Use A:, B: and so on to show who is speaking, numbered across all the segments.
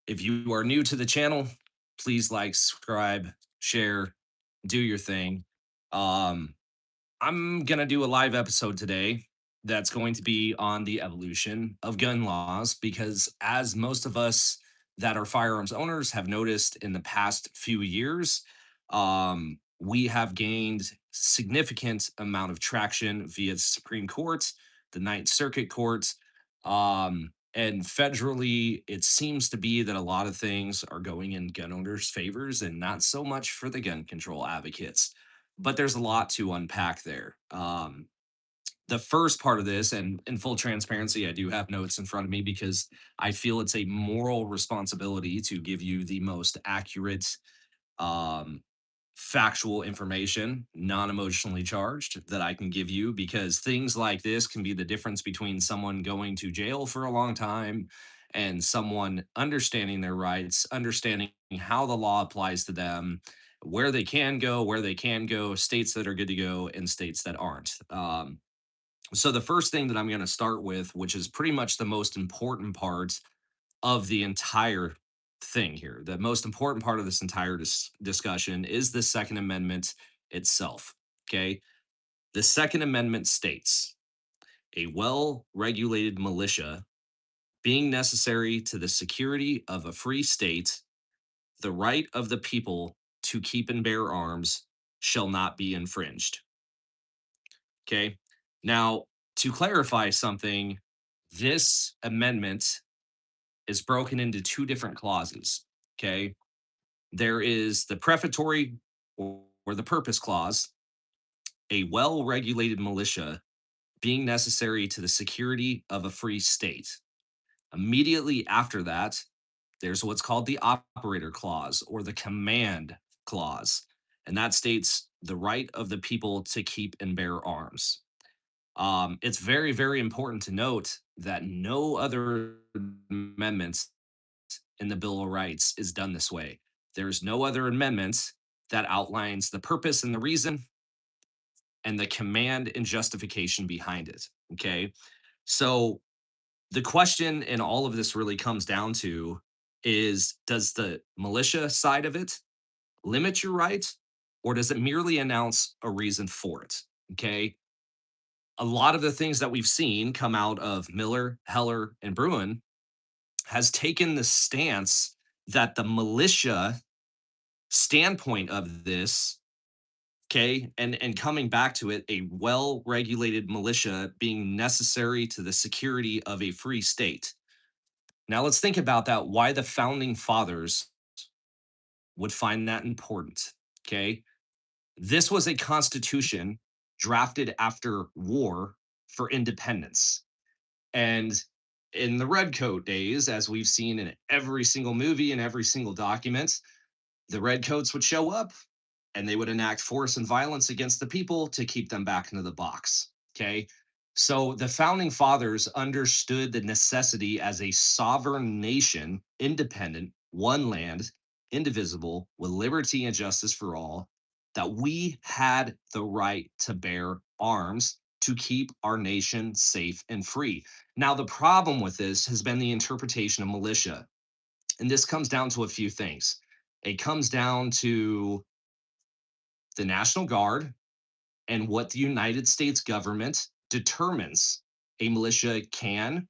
A: If you are new to the channel, please like, subscribe, share, do your thing. Um, I'm going to do a live episode today that's going to be on the evolution of gun laws because, as most of us that are firearms owners have noticed in the past few years, we have gained significant amount of traction via the Supreme Court, the Ninth Circuit Court, and federally. It seems to be that a lot of things are going in gun owners' favors and not so much for the gun control advocates, but there's a lot to unpack there. The first part of this, and in full transparency, I do have notes in front of me because I feel it's a moral responsibility to give you the most accurate, um, factual information, non emotionally charged, that I can give you, because things like this can be the difference between someone going to jail for a long time and someone understanding their rights, understanding how the law applies to them, where they can go, states that are good to go, and states that aren't. So, the first thing that I'm going to start with, which is pretty much the most important part of the entire thing here. The most important part of this entire discussion is the Second Amendment itself. Okay. The Second Amendment states a well regulated militia being necessary to the security of a free state, the right of the people to keep and bear arms shall not be infringed. Okay. Now, to clarify something, this amendment is broken into two different clauses. Okay. There is the prefatory or the purpose clause, a well regulated militia being necessary to the security of a free state. Immediately after that, there's what's called the operator clause or the command clause, and that states the right of the people to keep and bear arms. It's very, very important to note that no other amendments in the Bill of Rights is done this way. There's no other amendment that outlines the purpose and the reason and the command and justification behind it. Okay. So the question in all of this really comes down to is, does the militia side of it limit your right, or does it merely announce a reason for it? Okay. A lot of the things that we've seen come out of Miller, Heller, and Bruin has taken the stance that the militia standpoint of this, okay, and coming back to it, a well-regulated militia being necessary to the security of a free state. Now let's think about that, why the founding fathers would find that important, okay? This was a constitution drafted after war for independence. And in the redcoat days, as we've seen in every single movie and every single document, the redcoats would show up and they would enact force and violence against the people to keep them back into the box. Okay. So the founding fathers understood the necessity as a sovereign nation, independent, one land, indivisible, with liberty and justice for all, that we had the right to bear arms to keep our nation safe and free. Now, the problem with this has been the interpretation of militia. And this comes down to a few things. It comes down to the National Guard and what the United States government determines a militia can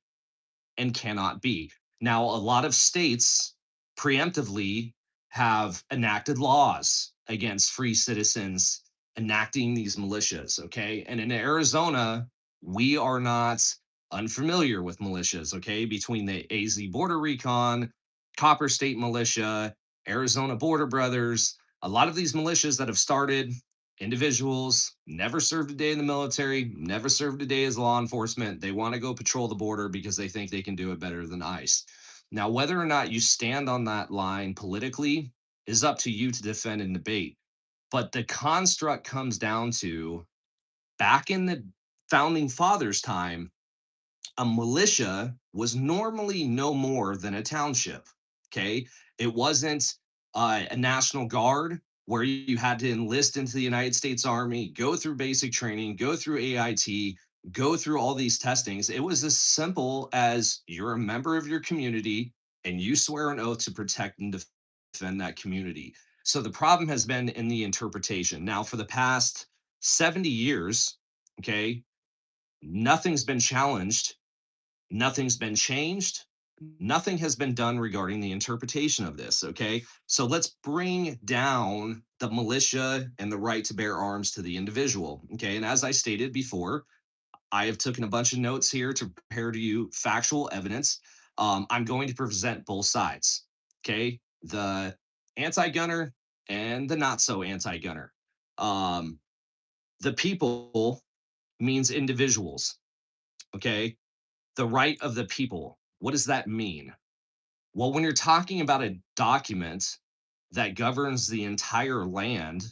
A: and cannot be. Now, a lot of states preemptively have enacted laws against free citizens enacting these militias. Okay. And in Arizona, we are not unfamiliar with militias. Okay. Between the AZ Border Recon, Copper State Militia, Arizona Border Brothers, a lot of these militias that have started, individuals never served a day in the military, never served a day as law enforcement. They want to go patrol the border because they think they can do it better than ICE. Now, whether or not you stand on that line politically is up to you to defend and debate. But the construct comes down to, back in the founding fathers' time, a militia was normally no more than a township. Okay. It wasn't a National Guard where you had to enlist into the United States Army, go through basic training, go through AIT, go through all these testings. It was as simple as you're a member of your community. and you swear an oath to protect and defend that community. So the problem has been in the interpretation. Now, for the past 70 years, okay, nothing's been challenged, nothing's been changed, nothing has been done regarding the interpretation of this. Okay. So let's bring down the militia and the right to bear arms to the individual. Okay. And as I stated before, I have taken a bunch of notes here to prepare to you factual evidence. I'm going to present both sides. Okay. The anti gunner and the not so anti gunner. Um, the people means individuals. Okay. The right of the people. What does that mean? Well, when you're talking about a document that governs the entire land,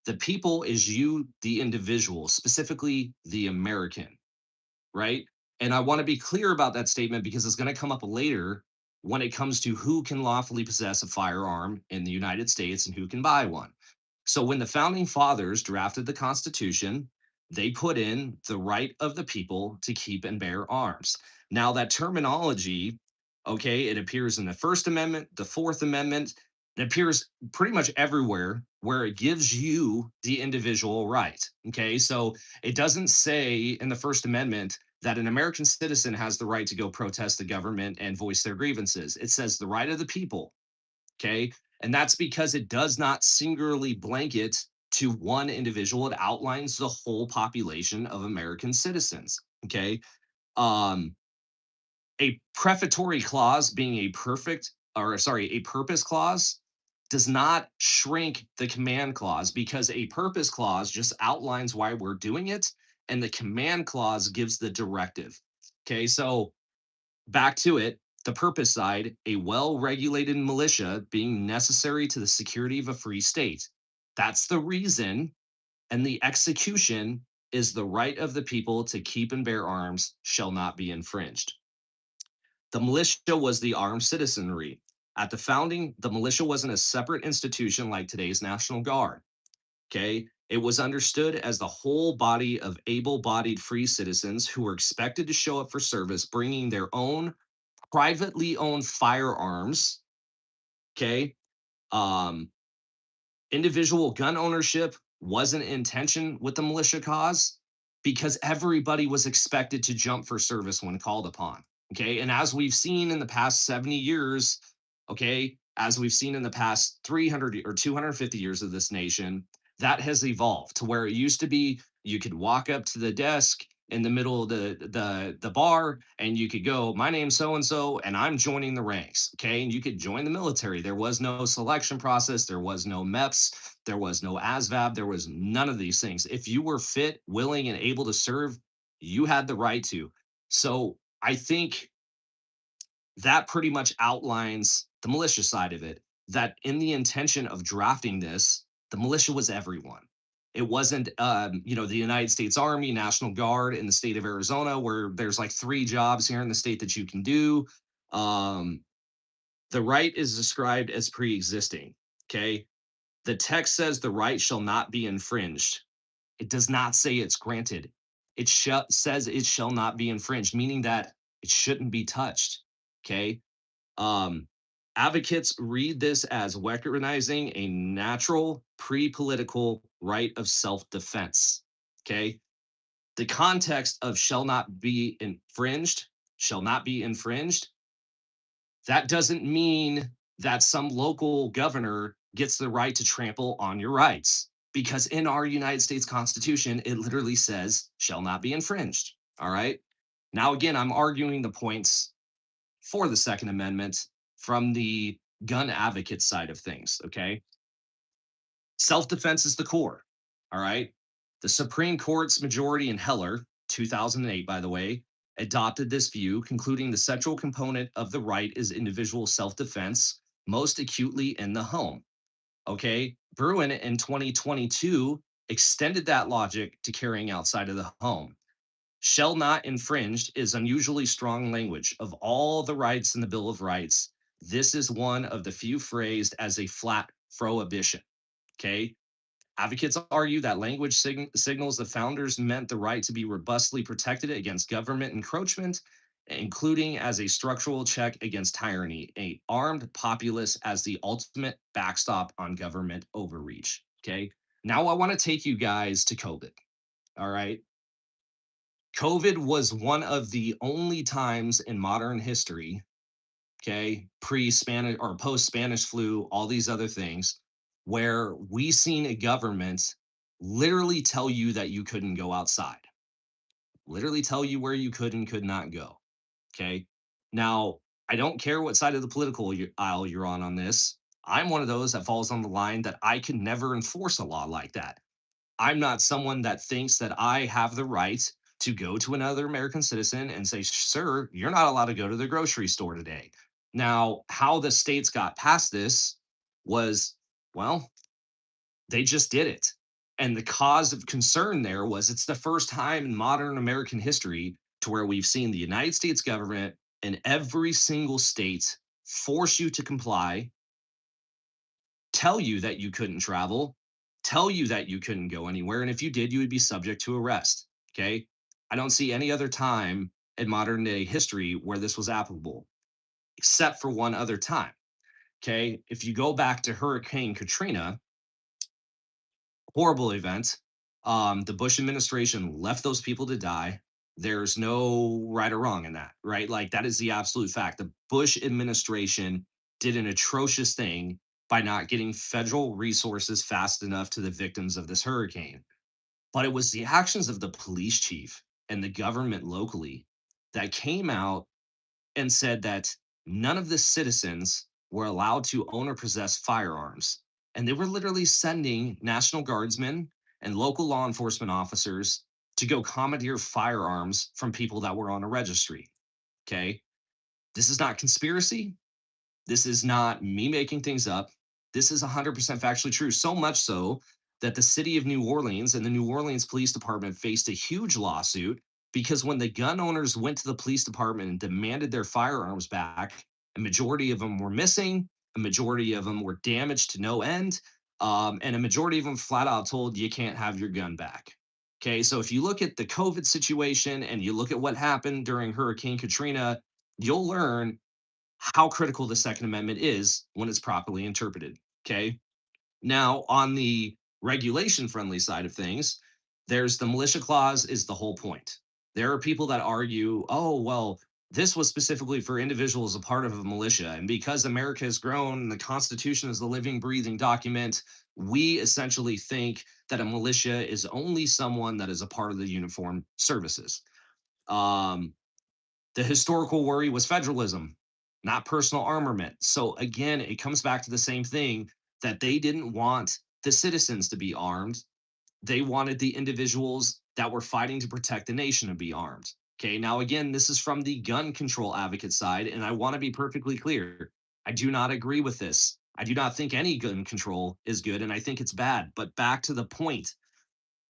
A: the people is you, the individual, specifically the American, right? And I want to be clear about that statement because it's going to come up later when it comes to who can lawfully possess a firearm in the United States and who can buy one. So when the founding fathers drafted the Constitution, they put in the right of the people to keep and bear arms. Now, that terminology, okay, it appears in the First Amendment, the Fourth Amendment, it appears pretty much everywhere where it gives you the individual right. Okay, so it doesn't say in the First Amendment that an American citizen has the right to go protest the government and voice their grievances. It says the right of the people. Okay. And that's because it does not singularly blanket to one individual. It outlines the whole population of American citizens. Okay. Um, a prefatory clause being a purpose clause does not shrink the command clause because a purpose clause just outlines why we're doing it and the command clause gives the directive. Okay, so back to it, the purpose side, a well-regulated militia being necessary to the security of a free state. That's the reason, and the execution is the right of the people to keep and bear arms shall not be infringed. The militia was the armed citizenry. At the founding, the militia wasn't a separate institution like today's National Guard. Okay. It was understood as the whole body of able bodied free citizens who were expected to show up for service, bringing their own privately owned firearms. Okay. Um, Individual gun ownership wasn't in tension with the militia cause because everybody was expected to jump for service when called upon. Okay. And as we've seen in the past 70 years, okay, as we've seen in the past 300 or 250 years of this nation, that has evolved to where it used to be you could walk up to the desk in the middle of the bar and you could go, my name's so and so and I'm joining the ranks. Okay, and you could join the military. There was no selection process, there was no MEPS, there was no ASVAB, there was none of these things. If you were fit, willing, and able to serve, you had the right to. So I think that pretty much outlines the militia side of it. That in the intention of drafting this, the militia was everyone. It wasn't, the United States Army, National Guard in the state of Arizona, where there's like three jobs here in the state that you can do. Um, the right is described as pre-existing. Okay, the text says the right shall not be infringed. It does not say it's granted. Says it shall not be infringed, meaning that it shouldn't be touched. Okay. Um, Advocates read this as recognizing a natural pre political right of self defense. Okay. The context of shall not be infringed, that doesn't mean that some local governor gets the right to trample on your rights because in our United States Constitution, it literally says shall not be infringed. All right. Now, again, I'm arguing the points for the Second Amendment from the gun advocate side of things. Okay. Self defense is the core. All right. The Supreme Court's majority in Heller, 2008, by the way, adopted this view, concluding the central component of the right is individual self defense, most acutely in the home. Okay. Bruin in 2022 extended that logic to carrying outside of the home. Shall not infringed is unusually strong language. Of all the rights in the Bill of Rights, this is one of the few phrased as a flat prohibition. Okay. Advocates argue that language signals the founders meant the right to be robustly protected against government encroachment including as a structural check against tyranny, a armed populace as the ultimate backstop on government overreach. Okay. Now I want to take you guys to COVID. All right. COVID was one of the only times in modern history, okay, pre Spanish or post Spanish flu, all these other things, where we seen a government literally tell you that you couldn't go outside, literally tell you where you could and could not go. Okay. Now, I don't care what side of the political aisle you're on this. I'm one of those that falls on the line that I can never enforce a law like that. I'm not someone that thinks that I have the right to go to another American citizen and say, sir, you're not allowed to go to the grocery store today. Now, how the states got past this was, well, they just did it. And the cause of concern there was it's the first time in modern American history to where we've seen the United States government in every single state force you to comply, tell you that you couldn't travel, tell you that you couldn't go anywhere. And if you did, you would be subject to arrest. Okay. I don't see any other time in modern day history where this was applicable, except for one other time. Okay. If you go back to Hurricane Katrina, horrible event. The Bush administration left those people to die. There's no right or wrong in that, right? Like that is the absolute fact. The Bush administration did an atrocious thing by not getting federal resources fast enough to the victims of this hurricane. But it was the actions of the police chief and the government locally that came out and said that none of the citizens were allowed to own or possess firearms. And they were literally sending National Guardsmen and local law enforcement officers to go commandeer firearms from people that were on a registry. Okay. This is not conspiracy. This is not me making things up. This is 100% factually true. So much so that the city of New Orleans and the New Orleans Police Department faced a huge lawsuit because when the gun owners went to the police department and demanded their firearms back, a majority of them were missing, a majority of them were damaged to no end, and a majority of them flat out told you can't have your gun back. Okay, so if you look at the COVID situation and you look at what happened during Hurricane Katrina, you'll learn how critical the Second Amendment is when it's properly interpreted. Okay. Now, on the regulation friendly side of things, there's the militia clause, is the whole point. There are people that argue, oh, well, this was specifically for individuals a part of a militia. And because America has grown, the Constitution is the living, breathing document. We essentially think that a militia is only someone that is a part of the uniformed services. Um, the historical worry was federalism, not personal armament. So again, it comes back to the same thing that they didn't want the citizens to be armed. They wanted the individuals that were fighting to protect the nation to be armed. Okay, now again, this is from the gun control advocate side, and I want to be perfectly clear. I do not agree with this. I do not think any gun control is good, and I think it's bad. But back to the point,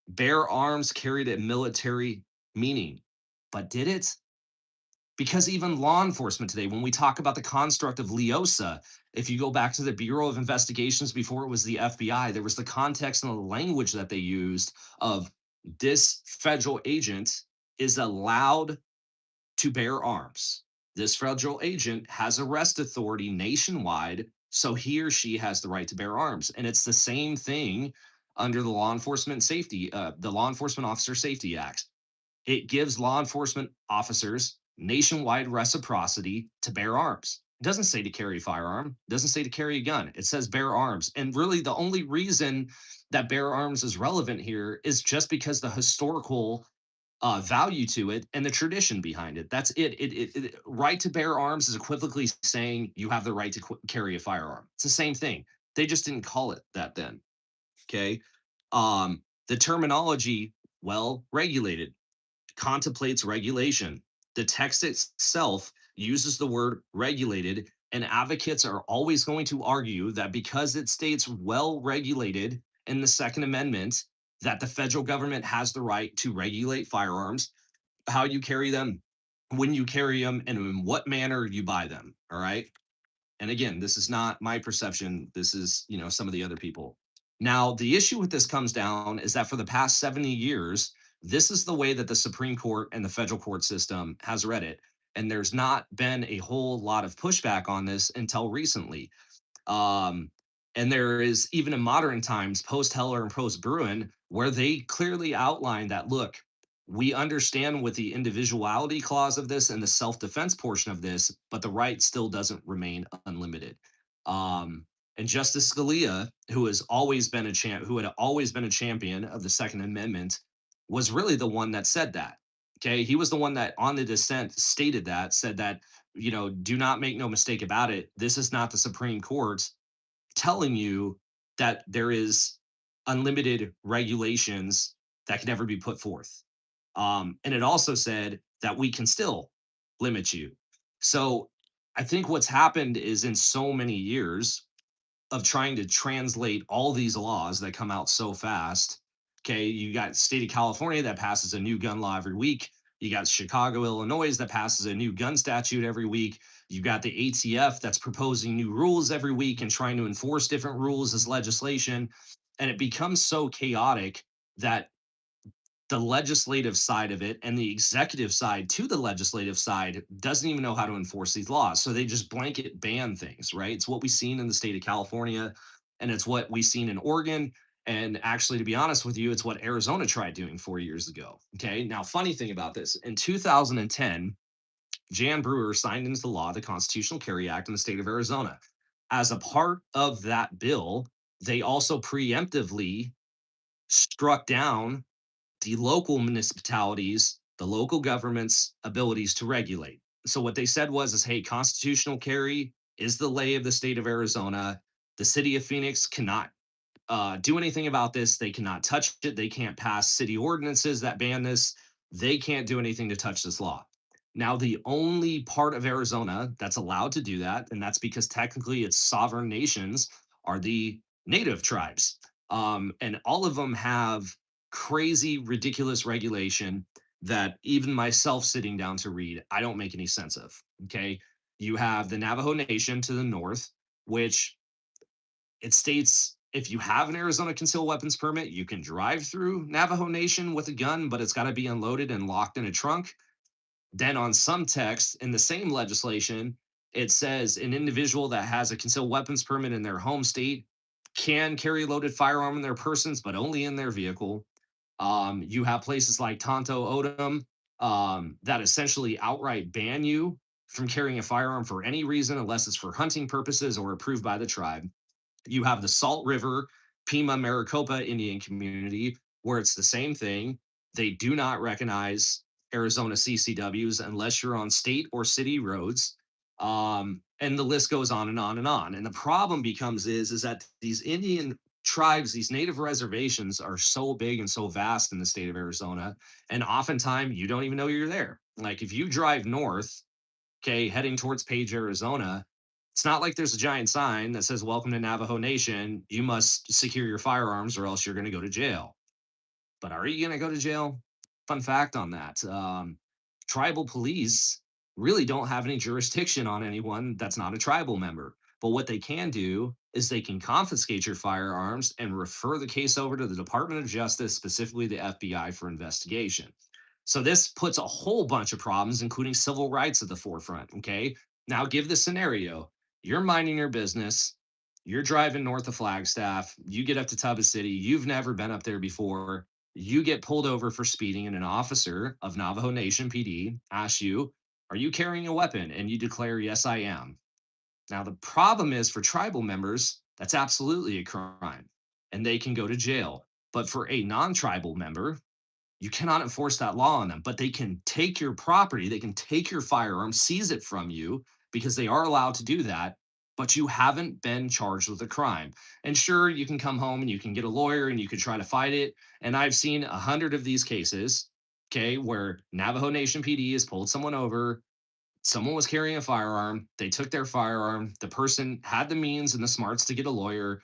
A: bear arms carried a military meaning, but did it? Because even law enforcement today, when we talk about the construct of LEOSA, if you go back to the Bureau of Investigations before it was the FBI, there was the context and the language that they used of this federal agent is allowed to bear arms. This federal agent has arrest authority nationwide, so he or she has the right to bear arms. And it's the same thing under the the Law Enforcement Officer Safety Act. It gives law enforcement officers nationwide reciprocity to bear arms. It doesn't say to carry a firearm, it doesn't say to carry a gun. It says bear arms. And really, the only reason that bear arms is relevant here is just because the historical value to it and the tradition behind it. That's it. Right to bear arms is equivocally saying you have the right to carry a firearm. It's the same thing. They just didn't call it that then. Okay. The terminology, well regulated, contemplates regulation. The text itself uses the word regulated, and advocates are always going to argue that because it states well regulated in the Second Amendment, that the federal government has the right to regulate firearms, how you carry them, when you carry them, and in what manner you buy them. All right. And again, this is not my perception. This is, some of the other people. Now, the issue with this comes down is that for the past 70 years, this is the way that the Supreme Court and the federal court system has read it. And there's not been a whole lot of pushback on this until recently. Um, and there is even in modern times, post Heller and post Bruin, where they clearly outline that look, we understand with the individuality clause of this and the self defense portion of this, but the right still doesn't remain unlimited. Um, and Justice Scalia, who had always been a champion of the Second Amendment, was really the one that said that. Okay, he was the one that on the dissent stated that, said that, do not make no mistake about it. This is not the Supreme Court telling you that there is unlimited regulations that can never be put forth. And it also said that we can still limit you. So I think what's happened is in so many years, of trying to translate all these laws that come out so fast. Okay, you got state of California that passes a new gun law every week. You got Chicago, Illinois that passes a new gun statute every week. You got the ATF that's proposing new rules every week and trying to enforce different rules as legislation. And it becomes so chaotic that the legislative side of it and the executive side to the legislative side doesn't even know how to enforce these laws. So they just blanket ban things, right? It's what we've seen in the state of California, and it's what we've seen in Oregon. And actually, to be honest with you, it's what Arizona tried doing 4 years ago. Okay. Now, funny thing about this in 2010, Jan Brewer signed into law the Constitutional Carry Act in the state of Arizona. As a part of that bill, they also preemptively struck down the local municipalities, the local government's abilities to regulate. So what they said was, hey, constitutional carry is the lay of the state of Arizona. The city of Phoenix cannot do anything about this. They cannot touch it. They can't pass city ordinances that ban this. They can't do anything to touch this law. Now, the only part of Arizona that's allowed to do that, and that's because technically it's sovereign nations, are the native tribes. And all of them have crazy, ridiculous regulation that even myself sitting down to read, I don't make any sense of. Okay. You have the Navajo Nation to the north, which it states if you have an Arizona concealed weapons permit, you can drive through Navajo Nation with a gun, but it's got to be unloaded and locked in a trunk. Then, on some text in the same legislation, it says an individual that has a concealed weapons permit in their home state can carry a loaded firearm in their persons, but only in their vehicle. You have places like Tonto Odom that essentially outright ban you from carrying a firearm for any reason unless it's for hunting purposes or approved by the tribe. You have the Salt River Pima Maricopa Indian community, where it's the same thing. They do not recognize Arizona CCWs unless you're on state or city roads. And the list goes on and on and on. And the problem becomes is that these Indian tribes, these native reservations are so big and so vast in the state of Arizona. And oftentimes you don't even know you're there. Like if you drive north, okay, heading towards Page, Arizona, it's not like there's a giant sign that says, Welcome to Navajo Nation. You must secure your firearms or else you're going to go to jail. But are you going to go to jail? Fun fact on that. Tribal police really don't have any jurisdiction on anyone that's not a tribal member. But what they can do is they can confiscate your firearms and refer the case over to the Department of Justice, specifically the FBI, for investigation. So this puts a whole bunch of problems, including civil rights, at the forefront. Okay. Now, give the scenario you're minding your business, you're driving north of Flagstaff, you get up to Tuba City, you've never been up there before, you get pulled over for speeding, and an officer of Navajo Nation PD asks you, are you carrying a weapon? And you declare, yes, I am. Now, the problem is for tribal members, that's absolutely a crime and they can go to jail. But for a non tribal member, you cannot enforce that law on them, but they can take your property, they can take your firearm, seize it from you because they are allowed to do that, but you haven't been charged with a crime. And sure, you can come home and you can get a lawyer and you can try to fight it. And I've seen 100 of these cases, okay, where Navajo Nation PD has pulled someone over. Someone was carrying a firearm. They took their firearm. The person had the means and the smarts to get a lawyer.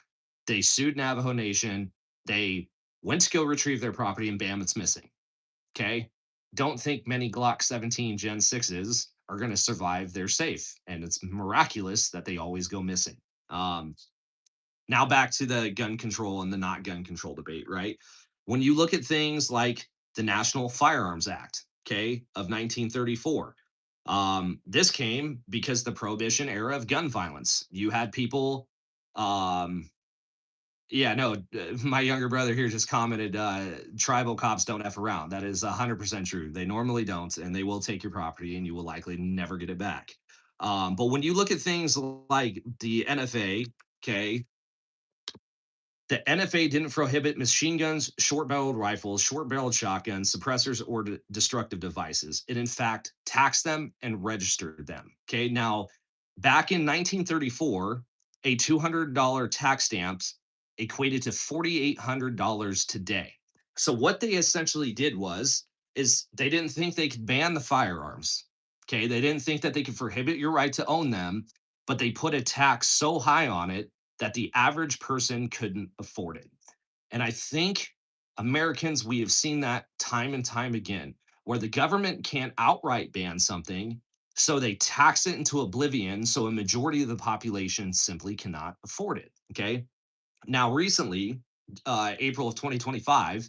A: They sued Navajo Nation. They went to go retrieve their property and bam, it's missing. Okay. Don't think many Glock 17 Gen 6s are going to survive their safe. And it's miraculous that they always go missing. Um, Now back to the gun control and the not gun control debate, right? When you look at things like the National Firearms Act, okay, of 1934, This came because the prohibition era of gun violence. You had people, um, yeah, no, my younger brother here just commented, tribal cops don't F around. That is 100% true. They normally don't, and they will take your property and you will likely never get it back. But when you look at things like the NFA, okay, the NFA didn't prohibit machine guns, short barreled rifles, short barreled shotguns, suppressors, or destructive devices. It, in fact, taxed them and registered them. Okay. Now, back in 1934, a $200 tax stamp equated to $4,800 today. So, what they essentially did is they didn't think they could ban the firearms. Okay. They didn't think that they could prohibit your right to own them, but they put a tax so high on it that the average person couldn't afford it. And I think Americans, we have seen that time and time again, where the government can't outright ban something. So they tax it into oblivion. So a majority of the population simply cannot afford it. Okay. Now, recently, April of 2025,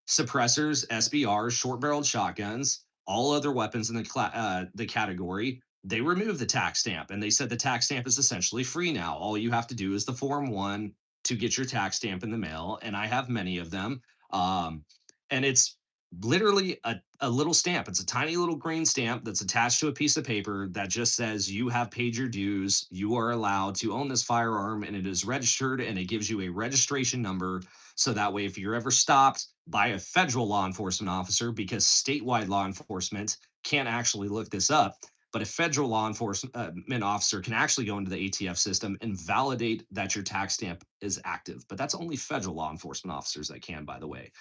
A: suppressors, SBRs, short-barreled shotguns, all other weapons in the category, they removed the tax stamp and they said the tax stamp is essentially free now. All you have to do is the Form 1 to get your tax stamp in the mail, and I have many of them. Um, and it's literally a little stamp. It's a tiny little green stamp that's attached to a piece of paper that just says you have paid your dues. You are allowed to own this firearm, and it is registered, and it gives you a registration number so that way, if you're ever stopped by a federal law enforcement officer, because statewide law enforcement can't actually look this up, but a federal law enforcement officer can actually go into the ATF system and validate that your tax stamp is active. But that's only federal law enforcement officers that can, by the way.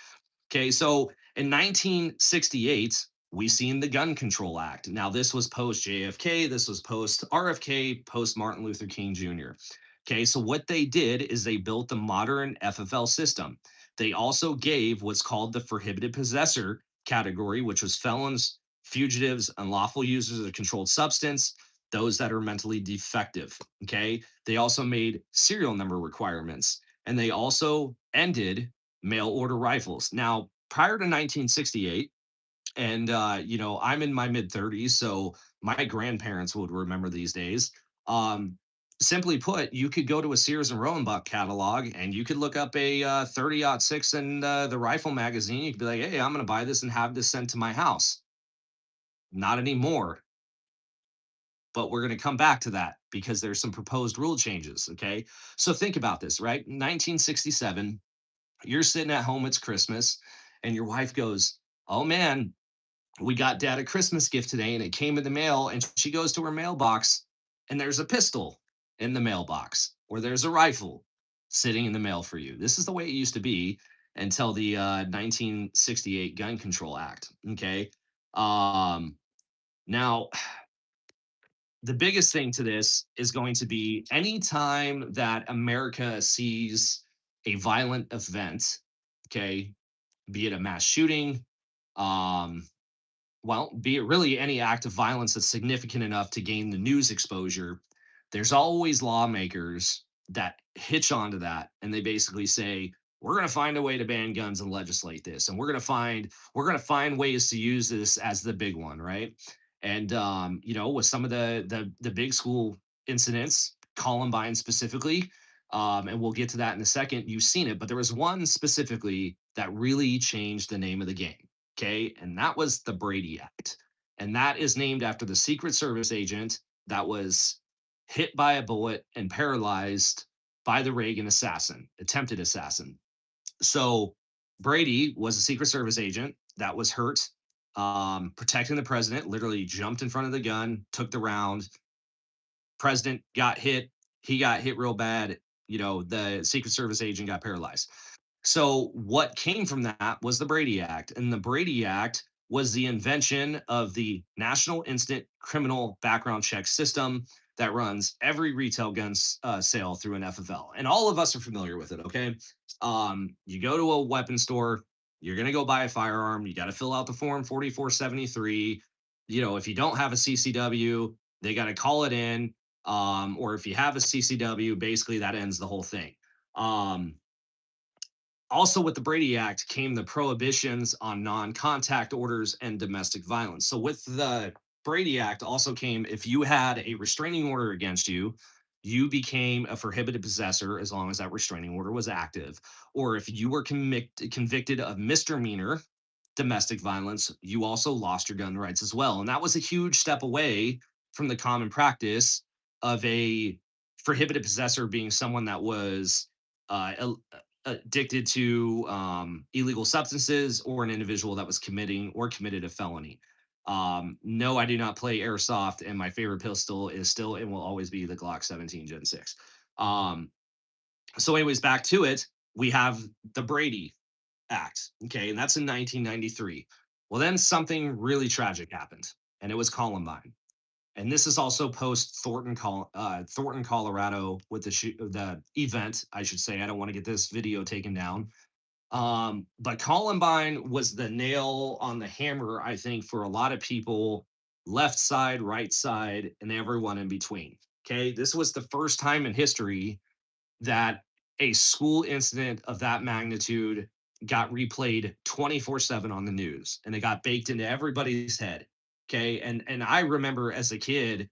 A: Okay, so in 1968, we seen the Gun Control Act. Now, this was post JFK, this was post RFK, post Martin Luther King Jr. Okay, so what they did is they built the modern FFL system. They also gave what's called the prohibited possessor category, which was felons, fugitives, unlawful users of a controlled substance, those that are mentally defective. Okay, they also made serial number requirements, and they also ended mail order rifles. Now, prior to 1968, and I'm in my mid 30s, so my grandparents would remember these days. Um, Simply put, you could go to a Sears and Roebuck catalog and you could look up a 30-06 and the rifle magazine. You could be like, hey, I'm going to buy this and have this sent to my house. Not anymore, but we're going to come back to that because there's some proposed rule changes. Okay. So think about this, right? 1967, you're sitting at home, it's Christmas, and your wife goes, oh man, we got dad a Christmas gift today and it came in the mail. And she goes to her mailbox and there's a pistol in the mailbox or there's a rifle sitting in the mail for you. This is the way it used to be until the 1968 Gun Control Act. Okay. Um, Now, the biggest thing to this is going to be anytime that America sees a violent event, okay, be it a mass shooting, um, be it really any act of violence that's significant enough to gain the news exposure, there's always lawmakers that hitch onto that and they basically say, we're going to find a way to ban guns and legislate this, and we're going to find ways to use this as the big one, right? And with some of the big school incidents, Columbine specifically, and we'll get to that in a second. You've seen it, but there was one specifically that really changed the name of the game. Okay. And that was the Brady Act. And that is named after the Secret Service agent that was hit by a bullet and paralyzed by the Reagan attempted assassin. So Brady was a Secret Service agent that was hurt, protecting the president, literally jumped in front of the gun, took the round. President got hit. He got hit real bad. The Secret Service agent got paralyzed. So, what came from that was the Brady Act. And the Brady Act was the invention of the National Instant Criminal Background Check System that runs every retail gun sale through an FFL. And all of us are familiar with it, okay? You go to a weapon store, you're going to go buy a firearm, you got to fill out the form 4473. If you don't have a CCW, they got to call it in. Or if you have a CCW, basically that ends the whole thing. Um, Also, with the Brady Act came the prohibitions on non contact orders and domestic violence. So, with the Brady Act also came if you had a restraining order against you, you became a prohibited possessor as long as that restraining order was active. Or if you were convicted of misdemeanor domestic violence, you also lost your gun rights as well. And that was a huge step away from the common practice of a prohibited possessor being someone that was addicted to illegal substances, or an individual that was committing or committed a felony. No, I do not play airsoft, and my favorite pistol is still and will always be the Glock 17 Gen 6. Um, so, anyways, back to it. We have the Brady Act. Okay. And that's in 1993. Well, then something really tragic happened, and it was Columbine. And this is also post Thornton, Colorado, with the event, I should say. I don't want to get this video taken down. But Columbine was the nail on the hammer, I think, for a lot of people, left side, right side, and everyone in between. Okay. This was the first time in history that a school incident of that magnitude got replayed 24/7 on the news, and it got baked into everybody's head. Okay. And I remember as a kid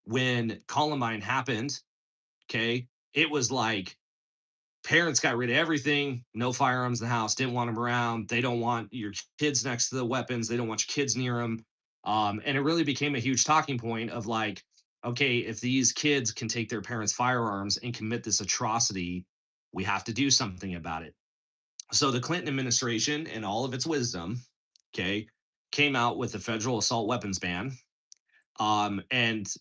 A: when Columbine happened, okay, it was like parents got rid of everything, no firearms in the house, didn't want them around. They don't want your kids next to the weapons, they don't want your kids near them. And it really became a huge talking point of like, okay, if these kids can take their parents' firearms and commit this atrocity, we have to do something about it. So the Clinton administration, in all of its wisdom, okay, came out with the federal assault weapons ban. And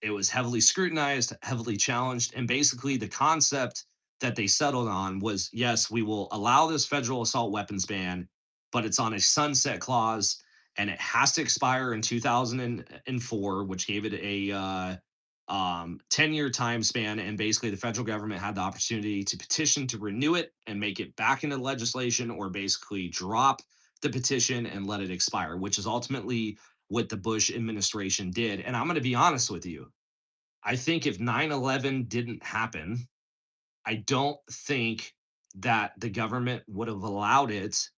A: it was heavily scrutinized, heavily challenged, and basically the concept that they settled on was, yes, we will allow this federal assault weapons ban, but it's on a sunset clause, and it has to expire in 2004, which gave it a 10-year time span. And basically, the federal government had the opportunity to petition to renew it and make it back into legislation, or basically drop the petition and let it expire, which is ultimately what the Bush administration did. And I'm going to be honest with you, I think if 9/11 didn't happen, I don't think that the government would have allowed it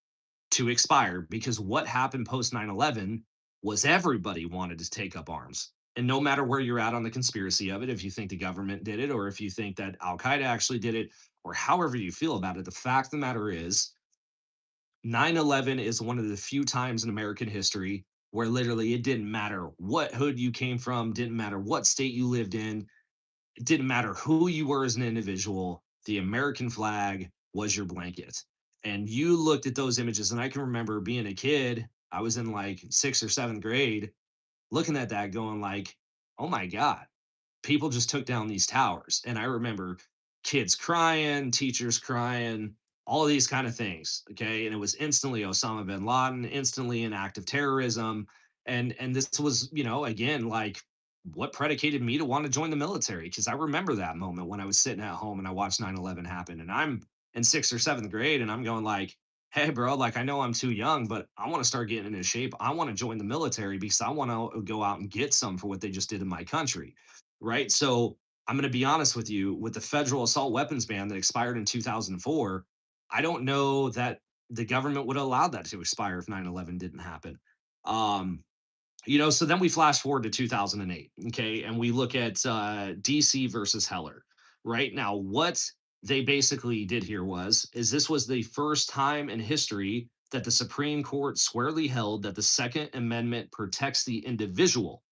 A: to expire, because what happened post 9/11 was everybody wanted to take up arms. And no matter where you're at on the conspiracy of it, if you think the government did it, or if you think that Al Qaeda actually did it, or however you feel about it, the fact of the matter is 9/11 is one of the few times in American history where literally it didn't matter what hood you came from, didn't matter what state you lived in, it didn't matter who you were as an individual. The American flag was your blanket. And you looked at those images, and I can remember being a kid, I was in like sixth or seventh grade, looking at that going like, oh my God, people just took down these towers. And I remember kids crying, teachers crying, all of these kind of things. Okay. And it was instantly Osama bin Laden, instantly an act of terrorism. And this was, again, like what predicated me to want to join the military. Cause I remember that moment when I was sitting at home and I watched 9/11 happen. And I'm in sixth or seventh grade, and I'm going like, hey, bro, like I know I'm too young, but I want to start getting into shape. I want to join the military because I want to go out and get some for what they just did in my country, right? So I'm going to be honest with you, with the federal assault weapons ban that expired in 2004, I don't know that the government would allow that to expire if 9/11 didn't happen. Um, so then we flash forward to 2008, okay, and we look at DC versus Heller. Right now, what they basically did here is this was the first time in history that the Supreme Court squarely held that the Second Amendment protects the individual,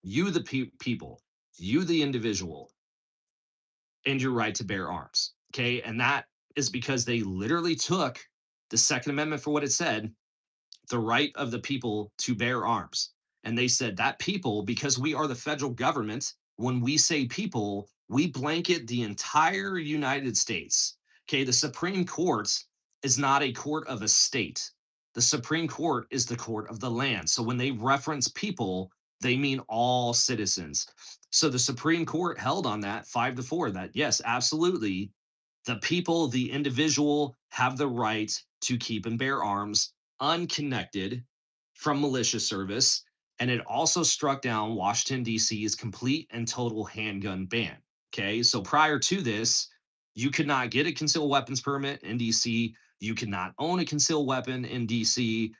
A: you the people, you the individual, and your right to bear arms. Okay. And that is because they literally took the Second Amendment for what it said, the right of the people to bear arms. And they said that people, because we are the federal government, when we say people, we blanket the entire United States. Okay. The Supreme Court is not a court of a state. The Supreme Court is the court of the land. So when they reference people, they mean all citizens. So the Supreme Court held on that 5-4 that yes, absolutely, the people, the individual, have the right to keep and bear arms unconnected from militia service. And it also struck down Washington, D.C.'s complete and total handgun ban. Okay. So prior to this, you could not get a concealed weapons permit in D.C. You could not own a concealed weapon in D.C.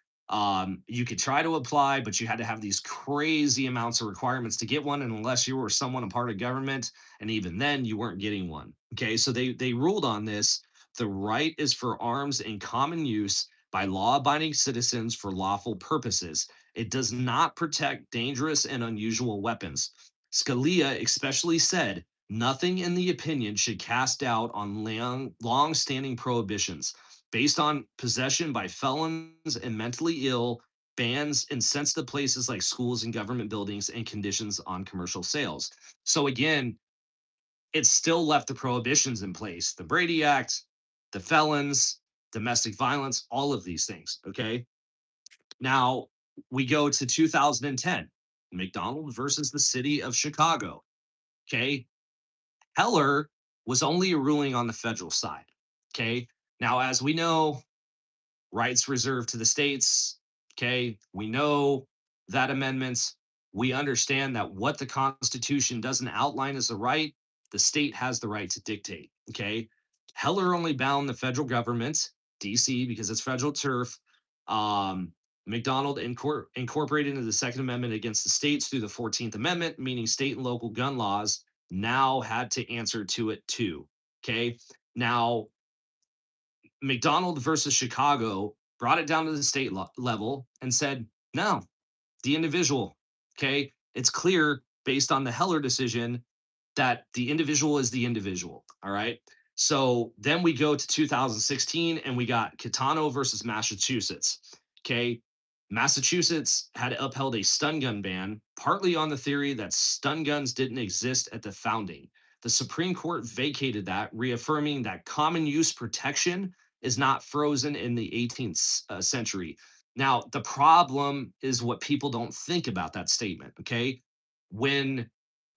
A: You could try to apply, but you had to have these crazy amounts of requirements to get one, and unless you were someone a part of government, and even then, you weren't getting one. Okay, so they ruled on this. The right is for arms in common use by law-abiding citizens for lawful purposes. It does not protect dangerous and unusual weapons. Scalia especially said, nothing in the opinion should cast doubt on long-standing prohibitions based on possession by felons and mentally ill, bans in sensitive places like schools and government buildings, and conditions on commercial sales. So again, it still left the prohibitions in place, the Brady Act, the felons, domestic violence, all of these things. Okay. Now we go to 2010, McDonald versus the city of Chicago. Okay. Heller was only a ruling on the federal side. Okay. Now, as we know, rights reserved to the states. Okay. We know that amendments. We understand that what the Constitution doesn't outline as a right, the state has the right to dictate. Okay. Heller only bound the federal government, DC, because it's federal turf. Um, McDonald incorporated into the Second Amendment against the states through the 14th Amendment, meaning state and local gun laws now had to answer to it too. Okay. Now, McDonald versus Chicago brought it down to the state level and said, no, the individual. Okay. It's clear based on the Heller decision that the individual is the individual. All right. So then we go to 2016 and we got Kitano versus Massachusetts. Okay. Massachusetts had upheld a stun gun ban, partly on the theory that stun guns didn't exist at the founding. The Supreme Court vacated that, reaffirming that common use protection is not frozen in the 18th century. Now, the problem is what people don't think about that statement. Okay. When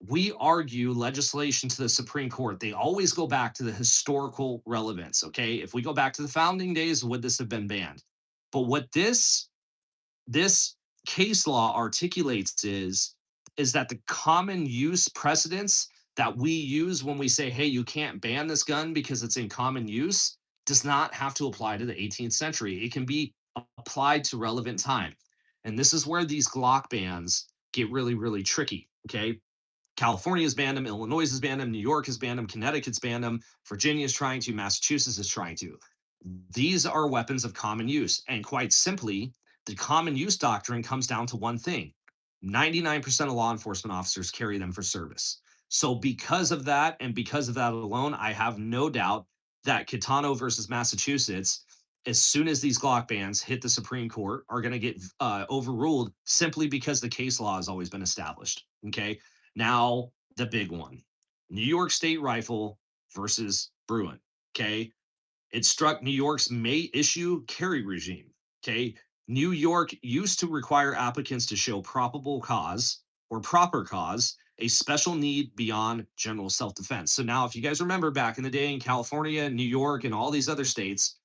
A: we argue legislation to the Supreme Court, they always go back to the historical relevance. Okay. If we go back to the founding days, would this have been banned? But what this case law articulates is that the common use precedents that we use when we say, hey, you can't ban this gun because it's in common use does not have to apply to the 18th century. It can be applied to relevant time. And this is where these Glock bans get really, really tricky. Okay. California has banned them, Illinois has banned them, New York has banned them, Connecticut's banned them, Virginia is trying to, Massachusetts is trying to. These are weapons of common use. And quite simply, the common use doctrine comes down to one thing: 99% of law enforcement officers carry them for service. So, because of that, and because of that alone, I have no doubt that Kitano versus Massachusetts, as soon as these Glock bans hit the Supreme Court, are going to get overruled simply because the case law has always been established. Okay. Now, the big one: New York State Rifle versus Bruin. Okay. It struck New York's May issue carry regime. Okay. New York used to require applicants to show probable cause or proper cause, a special need beyond general self defense. So now, if you guys remember back in the day in California, New York, and all these other states,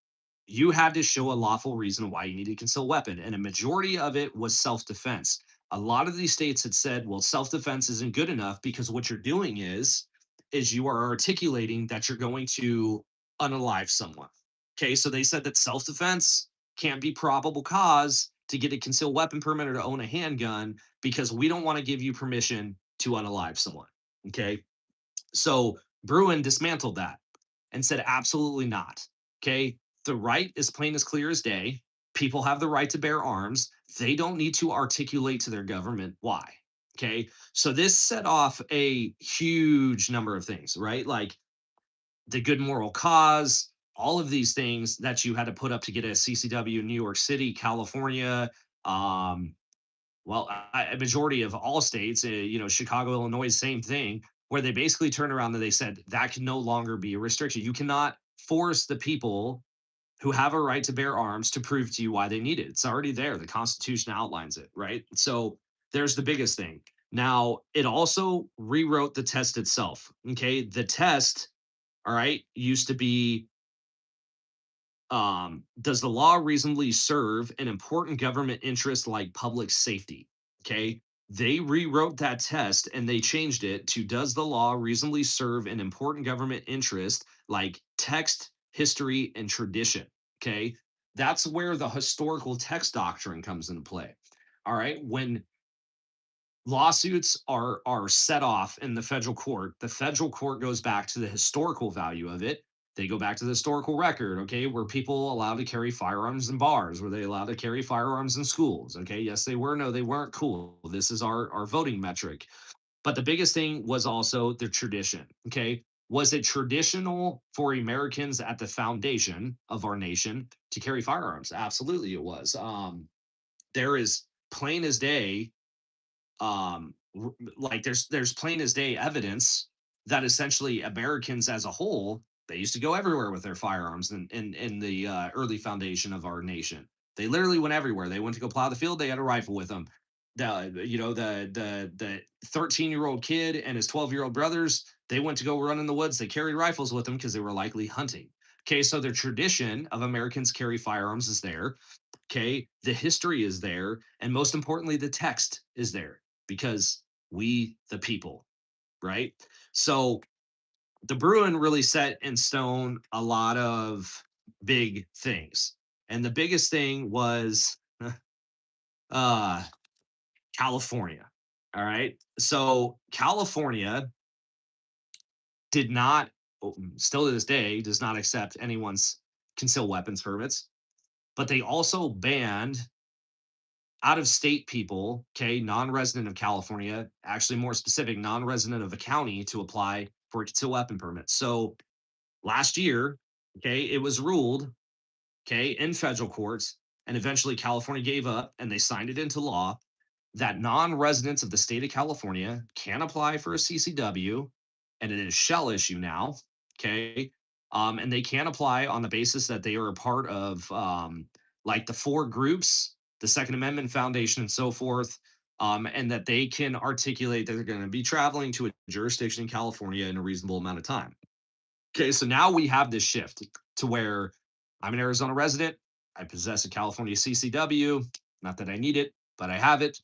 A: you had to show a lawful reason why you needed to conceal a weapon. And a majority of it was self defense. A lot of these states had said, well, self defense isn't good enough because what you're doing is you are articulating that you're going to unalive someone. Okay, so they said that self defense can't be probable cause to get a concealed weapon permit or to own a handgun because we don't want to give you permission to unalive someone. Okay, so Bruin dismantled that and said, absolutely not. Okay. The right is plain as clear as day. People have the right to bear arms. They don't need to articulate to their government why. Okay. So this set off a huge number of things, right? Like the good moral cause, all of these things that you had to put up to get a CCW in New York City, California, um, well, a majority of all states, Chicago, Illinois, same thing, where they basically turned around and they said that can no longer be a restriction. You cannot force the people who have a right to bear arms to prove to you why they need it. It's already there. The Constitution outlines it, right? So there's the biggest thing. Now, it also rewrote the test itself. Okay. The test, all right, used to be, does the law reasonably serve an important government interest like public safety? Okay. They rewrote that test and they changed it to, does the law reasonably serve an important government interest like text, history, and tradition? Okay. That's where the historical text doctrine comes into play. All right. When lawsuits are set off in the federal court goes back to the historical value of it. They go back to the historical record. Okay, were people allowed to carry firearms in bars? Were they allowed to carry firearms in schools? Okay, yes they were. No, they weren't. Cool, this is our voting metric. But the biggest thing was also the tradition. Okay, was it traditional for Americans at the foundation of our nation to carry firearms? Absolutely it was. There is plain as day, like there's plain as day evidence that essentially Americans as a whole, they used to go everywhere with their firearms in the early foundation of our nation. They literally went everywhere. They went to go plow the field, they had a rifle with them. The 13-year-old kid and his 12-year-old brothers, they went to go run in the woods, they carried rifles with them because they were likely hunting. Okay, so the tradition of Americans carry firearms is there. Okay, the history is there, and most importantly the text is there, because we the people, right? So the Bruin really set in stone a lot of big things, and the biggest thing was uh California. All right, so California did not, still to this day does not accept anyone's concealed weapons permits, but they also banned out of state people, okay, non-resident of California, actually more specific, non-resident of a county to apply for a concealed weapon permit. So last year, okay, it was ruled, okay, in federal courts, and eventually California gave up and they signed it into law that non-residents of the state of California can apply for a CCW, and it is shell issue now. Okay, and they can apply on the basis that they are a part of like the four groups, the Second Amendment Foundation, and so forth. And that they can articulate that they're going to be traveling to a jurisdiction in California in a reasonable amount of time. Okay, so now we have this shift to where I'm an Arizona resident. I possess a California CCW. Not that I need it, but I have it.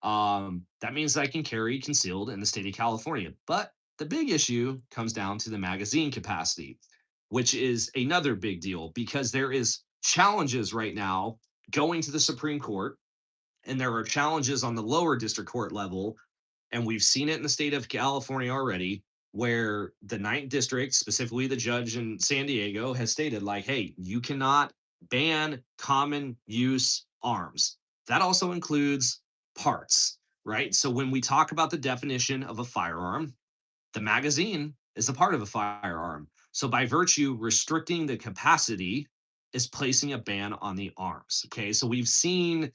A: That means I can carry concealed in the state of California. But the big issue comes down to the magazine capacity, which is another big deal because there is challenges right now going to the Supreme Court, and there are challenges on the lower district court level, and we've seen it in the state of California already, where the ninth district, specifically the judge in San Diego, has stated, like, hey, you cannot ban common use arms. That also includes parts, right? So when we talk about the definition of a firearm, the magazine is a part of a firearm. So by virtue, restricting the capacity is placing a ban on the arms. Okay. So we've seen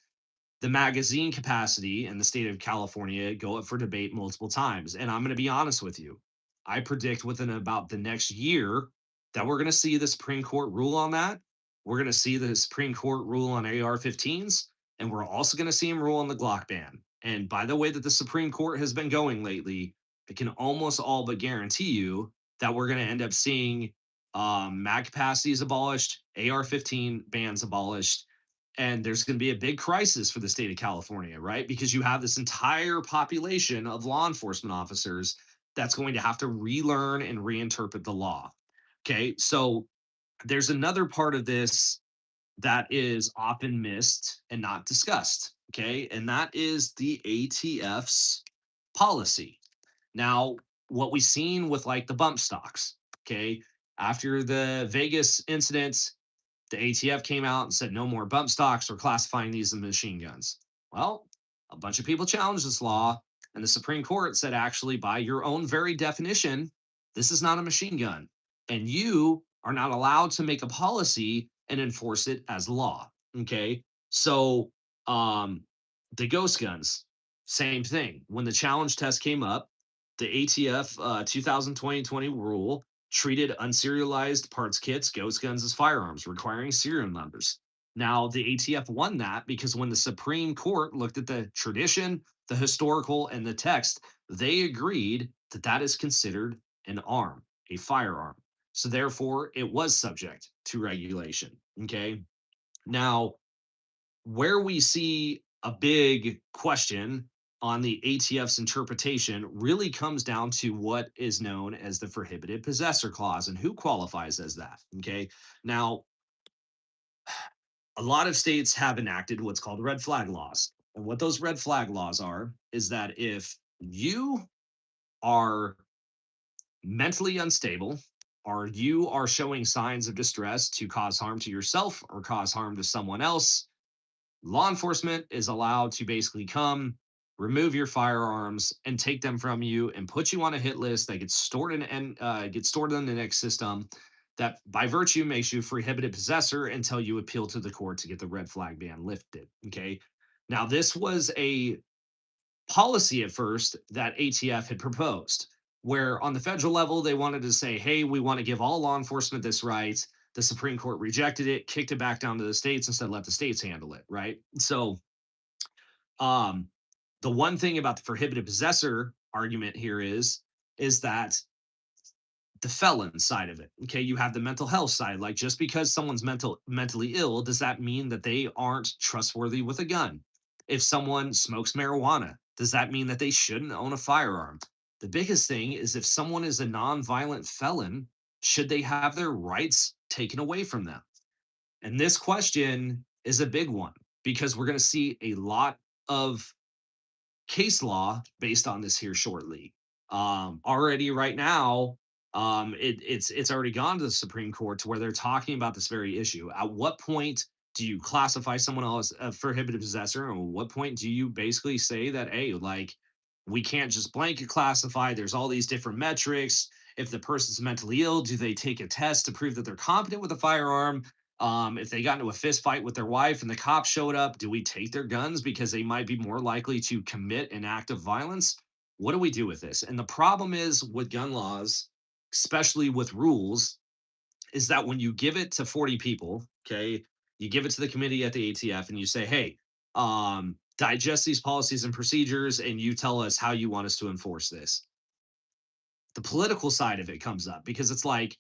A: the magazine capacity in the state of California go up for debate multiple times. And I'm going to be honest with you. I predict within about the next year that we're going to see the Supreme Court rule on that. We're going to see the Supreme Court rule on AR 15s, and we're also going to see him rule on the Glock ban. And by the way that the Supreme Court has been going lately, I can almost all but guarantee you that we're going to end up seeing mag capacities abolished, AR 15 bans abolished, and there's going to be a big crisis for the state of California, right? Because you have this entire population of law enforcement officers that's going to have to relearn and reinterpret the law. Okay. So there's another part of this that is often missed and not discussed. Okay. And that is the ATF's policy. Now, what we've seen with like the bump stocks, okay, after the Vegas incident, the ATF came out and said no more bump stocks or classifying these as machine guns. Well, a bunch of people challenged this law, and the Supreme Court said, actually, by your own very definition, this is not a machine gun. And you are not allowed to make a policy and enforce it as law. Okay. So, um, the ghost guns, same thing. When the challenge test came up, the ATF 2020 rule treated unserialized parts kits, ghost guns, as firearms, requiring serial numbers. Now, the ATF won that because when the Supreme Court looked at the tradition, the historical, and the text, they agreed that that is considered an arm, a firearm. So, therefore, it was subject to regulation. Okay. Now, where we see a big question on the ATF's interpretation really comes down to what is known as the prohibited possessor clause and who qualifies as that. Okay. Now, A lot of states have enacted what's called red flag laws. And what those red flag laws are is that if you are mentally unstable, or you are showing signs of distress to cause harm to yourself or cause harm to someone else, law enforcement is allowed to basically come, remove your firearms, and take them from you and put you on a hit list that gets stored in and gets stored in the next system. That by virtue makes you a prohibited possessor until you appeal to the court to get the red flag ban lifted. Okay. Now, this was a policy at first that ATF had proposed, where on the federal level, they wanted to say, hey, we want to give all law enforcement this right. The Supreme Court rejected it, kicked it back down to the states and said, let the states handle it. Right. So, um, the one thing about the prohibited possessor argument here is that the felon side of it. Okay, you have the mental health side. Like just because someone's mentally ill, does that mean that they aren't trustworthy with a gun? If someone smokes marijuana, does that mean that they shouldn't own a firearm? The biggest thing is if someone is a non-violent felon, should they have their rights taken away from them? And this question is a big one because we're going to see a lot of case law based on this here shortly. Already right now, it's already gone to the Supreme Court to where they're talking about this very issue. At what point do you classify someone else a prohibited possessor, and what point do you basically say that hey, like we can't just blanket classify? There's all these different metrics. If the person's mentally ill, do they take a test to prove that they're competent with a firearm? If they got into a fist fight with their wife and the cops showed up, do we take their guns because they might be more likely to commit an act of violence? What do we do with this? And the problem is with gun laws, especially with rules, is that when you give it to 40 people, okay, you give it to the committee at the ATF and you say, hey, digest these policies and procedures and you tell us how you want us to enforce this. The political side of it comes up because it's like,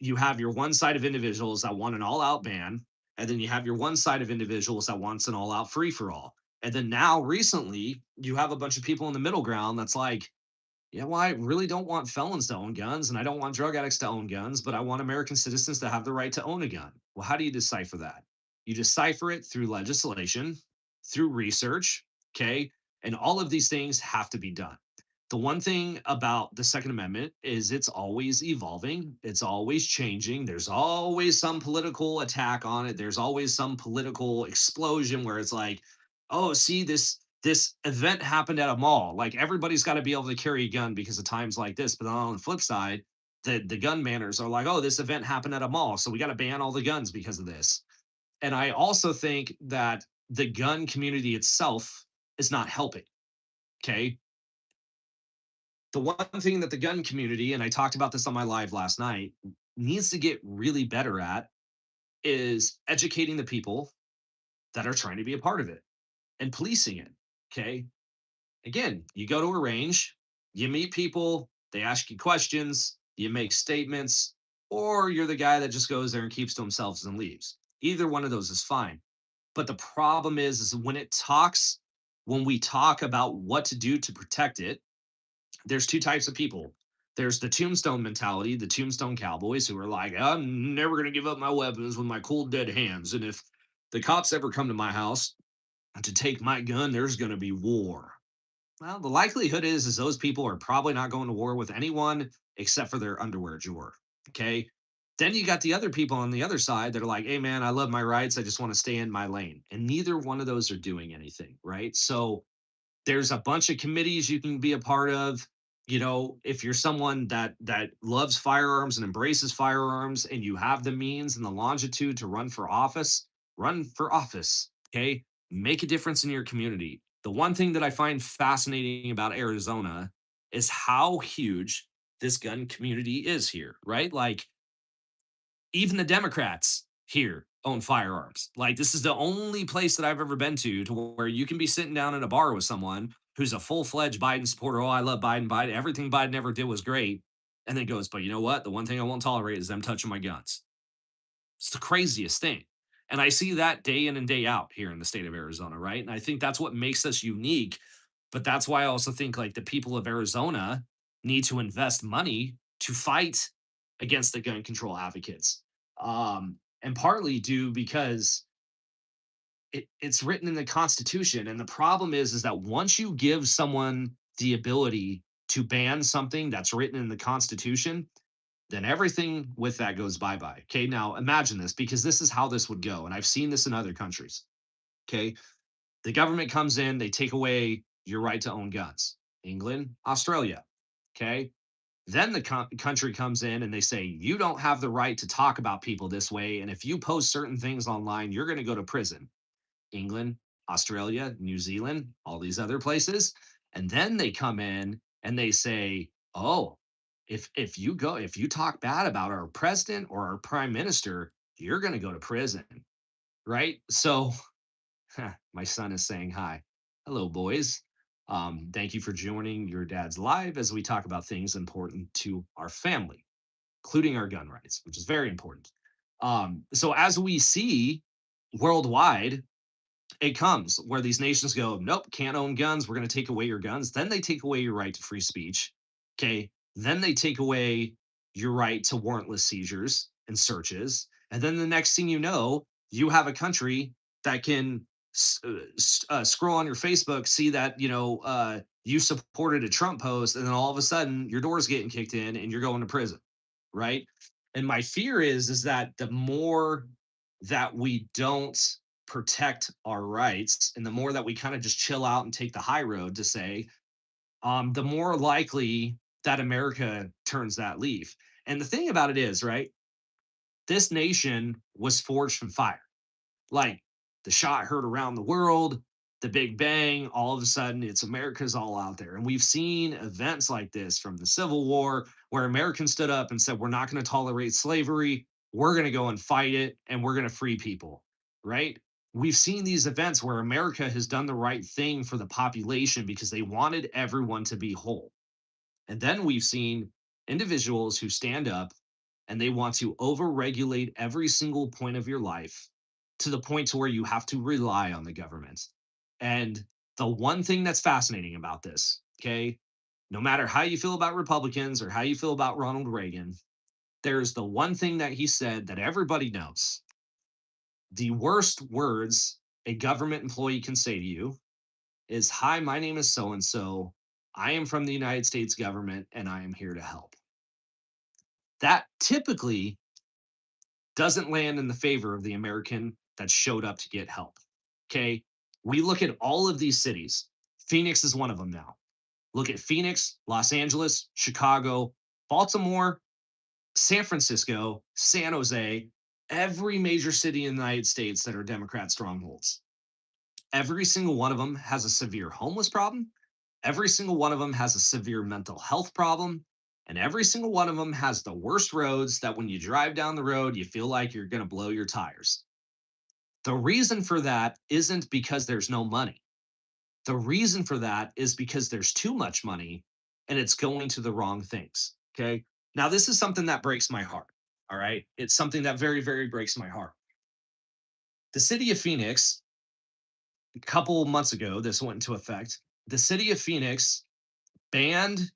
A: you have your one side of individuals that want an all-out ban, and then you have your one side of individuals that wants an all-out free for all. And then now recently, you have a bunch of people in the middle ground that's like, yeah, well, I really don't want felons to own guns and I don't want drug addicts to own guns, but I want American citizens to have the right to own a gun. Well, how do you decipher that? You decipher it through legislation, through research, okay? And all of these things have to be done. The one thing about the Second Amendment is it's always evolving, it's always changing. There's always some political attack on it. There's always some political explosion where it's like, oh, see this event happened at a mall. Like everybody's got to be able to carry a gun because of times like this. But on the flip side, the gun banners are like, oh, this event happened at a mall, so we got to ban all the guns because of this. And I also think that the gun community itself is not helping. Okay, the one thing that the gun community, and I talked about this on my live last night, needs to get really better at is educating the people that are trying to be a part of it and policing it. Okay. Again, you go to a range, you meet people, they ask you questions, you make statements, or you're the guy that just goes there and keeps to himself and leaves. Either one of those is fine. But the problem is when we talk about what to do to protect it, there's two types of people. There's the tombstone mentality, the tombstone cowboys who are like, I'm never going to give up my weapons with my cold, dead hands. And if the cops ever come to my house to take my gun, there's going to be war. Well, the likelihood is those people are probably not going to war with anyone except for their underwear drawer. Okay. Then you got the other people on the other side that are like, hey, man, I love my rights. I just want to stay in my lane. And neither one of those are doing anything. Right. So, there's a bunch of committees you can be a part of. You know, if you're someone that loves firearms and embraces firearms and you have the means and the longitude to run for office. Okay, make a difference in your community. The one thing that I find fascinating about Arizona is how huge this gun community is here, right? Like even the Democrats here own firearms. Like this is the only place that I've ever been to where you can be sitting down in a bar with someone who's a full-fledged Biden supporter. Oh, I love Biden. Biden. Everything Biden ever did was great. And then goes, but you know what? The one thing I won't tolerate is them touching my guns. It's the craziest thing. And I see that day in and day out here in the state of Arizona, right? And I think that's what makes us unique. But that's why I also think like the people of Arizona need to invest money to fight against the gun control advocates. And partly due because it's written in the Constitution. And the problem is that once you give someone the ability to ban something that's written in the Constitution, then everything with that goes bye bye. Okay. Now imagine this because this is how this would go. And I've seen this in other countries. Okay. The government comes in, they take away your right to own guns. England, Australia. Okay. Then the country comes in and they say, you don't have the right to talk about people this way. And if you post certain things online, you're going to go to prison. England, Australia, New Zealand, all these other places. And then they come in and they say, "Oh, if you talk bad about our president or our prime minister, you're going to go to prison." Right? So, my son is saying hi. Hello, boys. Thank you for joining your dad's live as we talk about things important to our family, including our gun rights, which is very important. So as we see worldwide, it comes where these nations go, nope, can't own guns. We're going to take away your guns. Then they take away your right to free speech. Okay. Then they take away your right to warrantless seizures and searches. And then the next thing you know, you have a country that can scroll on your Facebook, see that, you supported a Trump post, and then all of a sudden your door's getting kicked in and you're going to prison. Right. And my fear is that the more that we don't protect our rights and the more that we kind of just chill out and take the high road to say, the more likely that America turns that leaf. And the thing about it is, right, this nation was forged from fire. Like the shot heard around the world, the Big Bang, all of a sudden it's America's all out there. And we've seen events like this from the Civil War where Americans stood up and said, we're not going to tolerate slavery. We're going to go and fight it and we're going to free people, right? We've seen these events where America has done the right thing for the population because they wanted everyone to be whole. And then we've seen individuals who stand up and they want to overregulate every single point of your life to the point to where you have to rely on the government. And the one thing that's fascinating about this, okay, no matter how you feel about Republicans or how you feel about Ronald Reagan, there's the one thing that he said that everybody knows. The worst words a government employee can say to you is, "Hi, my name is so and so. I am from the United States government and I am here to help." That typically doesn't land in the favor of the American that showed up to get help. Okay. We look at all of these cities. Phoenix is one of them now. Look at Phoenix, Los Angeles, Chicago, Baltimore, San Francisco, San Jose, every major city in the United States that are Democrat strongholds. Every single one of them has a severe homeless problem. Every single one of them has a severe mental health problem. And every single one of them has the worst roads that when you drive down the road, you feel like you're going to blow your tires. The reason for that isn't because there's no money. The reason for that is because there's too much money and it's going to the wrong things. Okay. Now, this is something that breaks my heart. All right. It's something that very, very breaks my heart. The city of Phoenix, a couple months ago, this went into effect. The city of Phoenix banned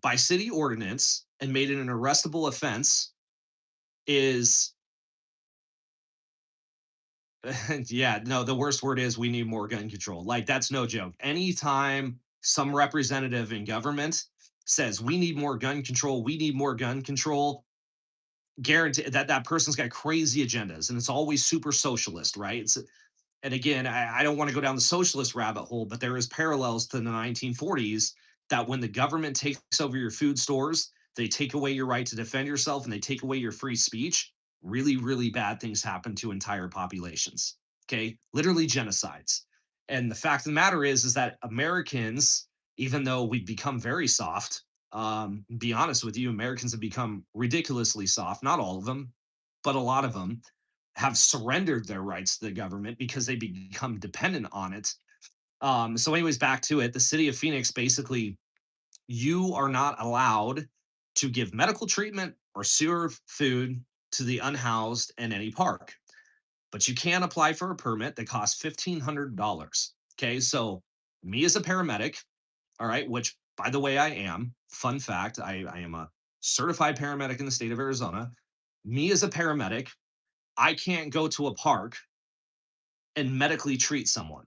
A: by city ordinance and made it an arrestable offense is yeah, no, the worst word is we need more gun control. Like that's no joke. Anytime some representative in government says we need more gun control, we need more gun control, guarantee that that person's got crazy agendas and it's always super socialist, right? And again, I don't want to go down the socialist rabbit hole, but there is parallels to the 1940s that when the government takes over your food stores, they take away your right to defend yourself and they take away your free speech. Really, really bad things happen to entire populations. Okay, literally genocides. And the fact of the matter is that Americans, even though we've become very soft, be honest with you, Americans have become ridiculously soft. Not all of them, but a lot of them have surrendered their rights to the government because they become dependent on it. So, anyways, back to it. The city of Phoenix basically, you are not allowed to give medical treatment or serve food to the unhoused in any park, but you can apply for a permit that costs $1,500. Okay, so me as a paramedic, all right, which by the way, I am. Fun fact, I am a certified paramedic in the state of Arizona. Me as a paramedic, I can't go to a park and medically treat someone,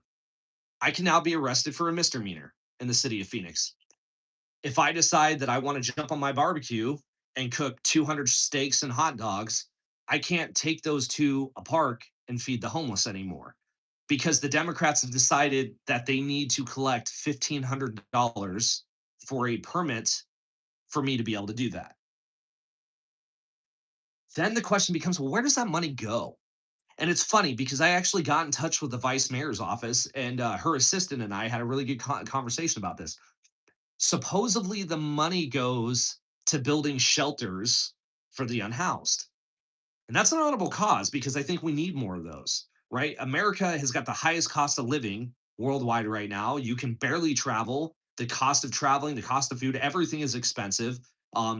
A: I can now be arrested for a misdemeanor in the city of Phoenix. If I decide that I want to jump on my barbecue and cook 200 steaks and hot dogs, I can't take those to a park and feed the homeless anymore because the Democrats have decided that they need to collect $1,500 for a permit for me to be able to do that. Then the question becomes, well, where does that money go? And it's funny because I actually got in touch with the vice mayor's office, and her assistant and I had a really good conversation about this. Supposedly, the money goes to building shelters for the unhoused. And that's an honorable cause because I think we need more of those, right? America has got the highest cost of living worldwide right now. You can barely travel. The cost of traveling, the cost of food, everything is expensive.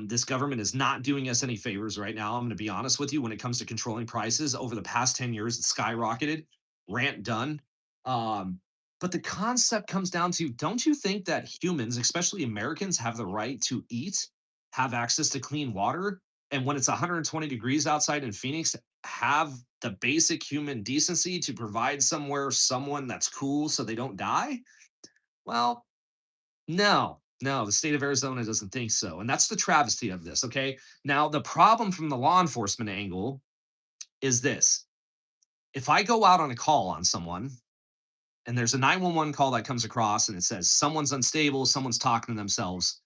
A: This government is not doing us any favors right now. I'm going to be honest with you when it comes to controlling prices. Over the past 10 years, it's skyrocketed. Rant done. Um, but the concept comes down to, don't you think that humans, especially Americans, have the right to eat, have access to clean water, and when it's 120 degrees outside in Phoenix, have the basic human decency to provide somewhere someone that's cool so they don't die? Well, no, the state of Arizona doesn't think so. And that's the travesty of this. Okay. Now, the problem from the law enforcement angle is this: if I go out on a call on someone and there's a 911 call that comes across and it says someone's unstable, someone's talking to themselves,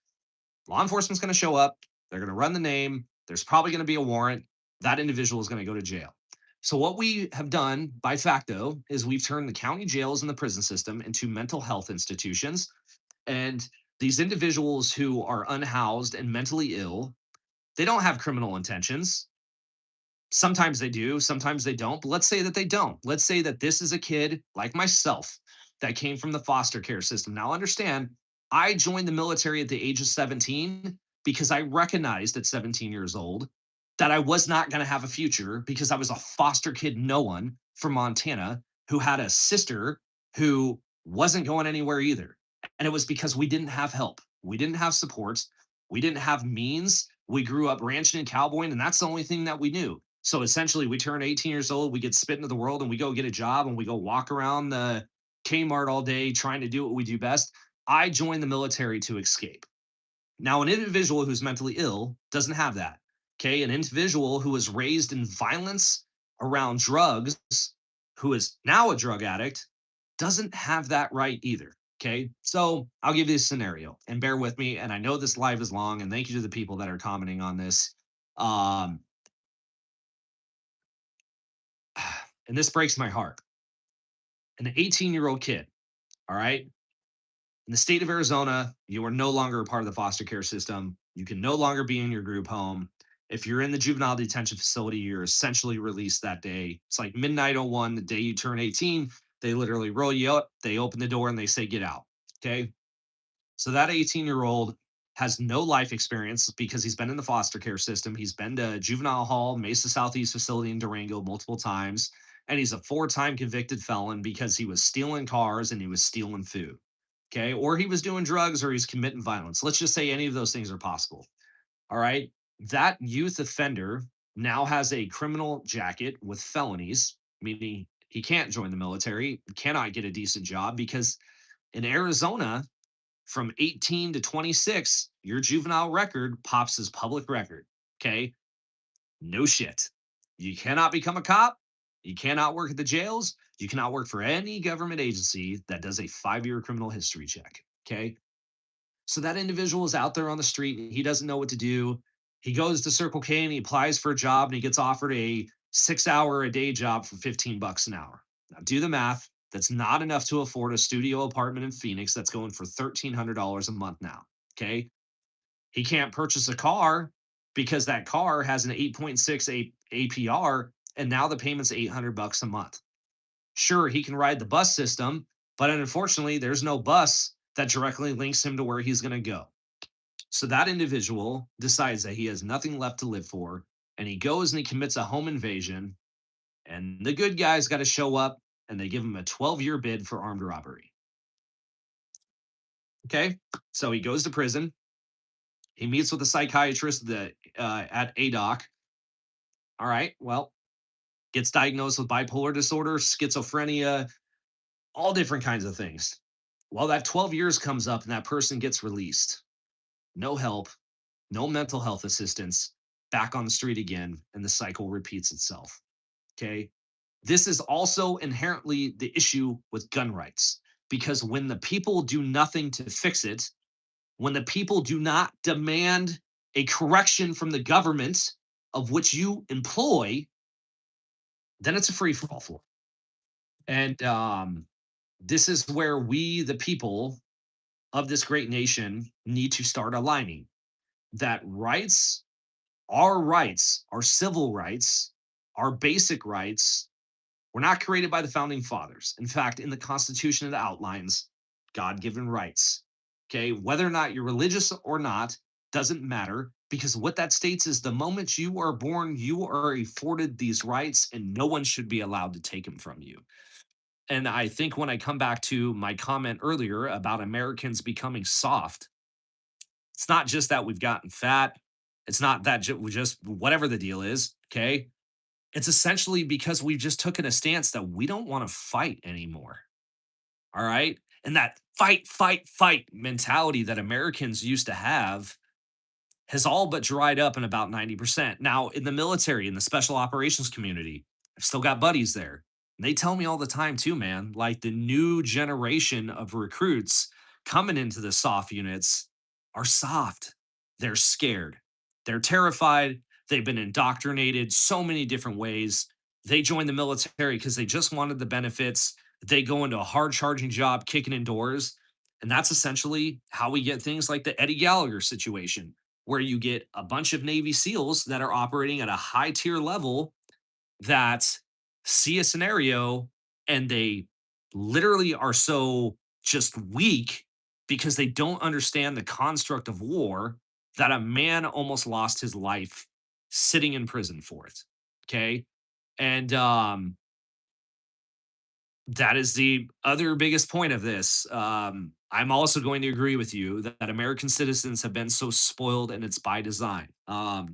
A: law enforcement's going to show up. They're going to run the name. There's probably going to be a warrant. That individual is going to go to jail. So, what we have done by facto is we've turned the county jails and the prison system into mental health institutions. And these individuals who are unhoused and mentally ill, they don't have criminal intentions. Sometimes they do, sometimes they don't. But let's say that they don't. Let's say that this is a kid like myself that came from the foster care system. Now, understand, I joined the military at the age of 17 because I recognized at 17 years old that I was not going to have a future because I was a foster kid, no one from Montana who had a sister who wasn't going anywhere either. And it was because we didn't have help, we didn't have support, we didn't have means. We grew up ranching and cowboying, and that's the only thing that we knew. So essentially, we turn 18 years old, we get spit into the world, and we go get a job and we go walk around the Kmart all day trying to do what we do best. I joined the military to escape. Now, an individual who's mentally ill doesn't have that. Okay. An individual who was raised in violence around drugs, who is now a drug addict, doesn't have that right either. Okay. So I'll give you a scenario and bear with me. And I know this live is long, and thank you to the people that are commenting on this. Um, and this breaks my heart. An 18-year-old kid, all right, in the state of Arizona, you are no longer a part of the foster care system. You can no longer be in your group home. If you're in the juvenile detention facility, you're essentially released that day. It's like midnight 01, the day you turn 18. They literally roll you up, they open the door, and they say, get out. Okay. So that 18-year-old has no life experience because he's been in the foster care system. He's been to juvenile hall, Mesa Southeast facility in Durango multiple times. And he's a four-time convicted felon because he was stealing cars and he was stealing food. Okay. Or he was doing drugs or he's committing violence. Let's just say any of those things are possible. All right. That youth offender now has a criminal jacket with felonies, meaning he can't join the military, cannot get a decent job because in Arizona, from 18 to 26, your juvenile record pops as public record. Okay. No shit. You cannot become a cop. You cannot work at the jails. You cannot work for any government agency that does a 5 year criminal history check. Okay. So that individual is out there on the street. And he doesn't know what to do. He goes to Circle K and he applies for a job and he gets offered a 6 hour a day job for 15 bucks an hour. Now do the math. That's not enough to afford a studio apartment in Phoenix that's going for $1,300 a month now. Okay. He can't purchase a car because that car has an 8.6 APR and now the payment's 800 bucks a month. Sure, he can ride the bus system, but unfortunately, there's no bus that directly links him to where he's going to go. So that individual decides that he has nothing left to live for, and he goes and he commits a home invasion. And the good guys got to show up and they give him a 12-year bid for armed robbery. Okay. So he goes to prison. He meets with a psychiatrist at ADOC. All right. Well, gets diagnosed with bipolar disorder, schizophrenia, all different kinds of things. Well, that 12 years comes up and that person gets released. No help, no mental health assistance, back on the street again, and the cycle repeats itself. Okay. This is also inherently the issue with gun rights because when the people do nothing to fix it, when the people do not demand a correction from the government of which you employ, then it's a free for all. And this is where we, the people of this great nation, need to start aligning that rights, our civil rights, our basic rights were not created by the founding fathers. In fact, in the Constitution, it outlines God given rights. Okay. Whether or not you're religious or not doesn't matter because what that states is the moment you are born, you are afforded these rights and no one should be allowed to take them from you. And I think when I come back to my comment earlier about Americans becoming soft, it's not just that we've gotten fat. It's not that we just whatever the deal is. Okay. It's essentially because we've just taken a stance that we don't want to fight anymore. All right. And that fight, fight, fight mentality that Americans used to have has all but dried up in about 90%. Now, in the military, in the special operations community, I've still got buddies there. And they tell me all the time, too, man, like the new generation of recruits coming into the soft units are soft. They're scared. They're terrified. They've been indoctrinated so many different ways. They joined the military because they just wanted the benefits. They go into a hard charging job, kicking in doors. And that's essentially how we get things like the Eddie Gallagher situation where you get a bunch of Navy SEALs that are operating at a high tier level that see a scenario and they literally are so just weak because they don't understand the construct of war that a man almost lost his life sitting in prison for it. Okay. And that is the other biggest point of this. I'm also going to agree with you that American citizens have been so spoiled and it's by design. I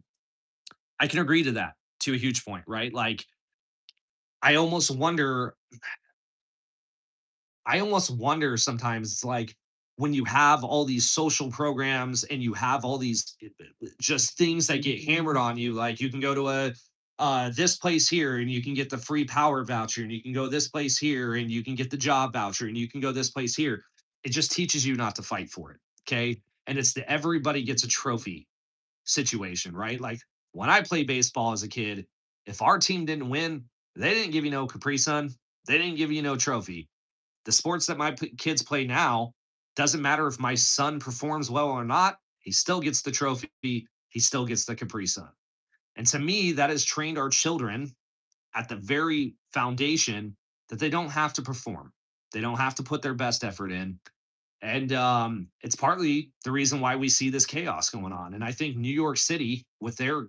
A: can agree to that to a huge point, right? Like, I almost wonder, I almost wonder sometimes, it's like when you have all these social programs and you have all these just things that get hammered on you, like you can go to a this place here and you can get the free power voucher and you can go this place here and you can get the job voucher and you can go this place here. It just teaches you not to fight for it. Okay. And it's the everybody gets a trophy situation, right? Like when I played baseball as a kid, if our team didn't win, they didn't give you no Capri Sun. They didn't give you no trophy. The sports that my kids play now, doesn't matter if my son performs well or not, he still gets the trophy. He still gets the Capri Sun. And to me, that has trained our children at the very foundation that they don't have to perform. They don't have to put their best effort in. And it's partly the reason why we see this chaos going on. And I think New York City, with their,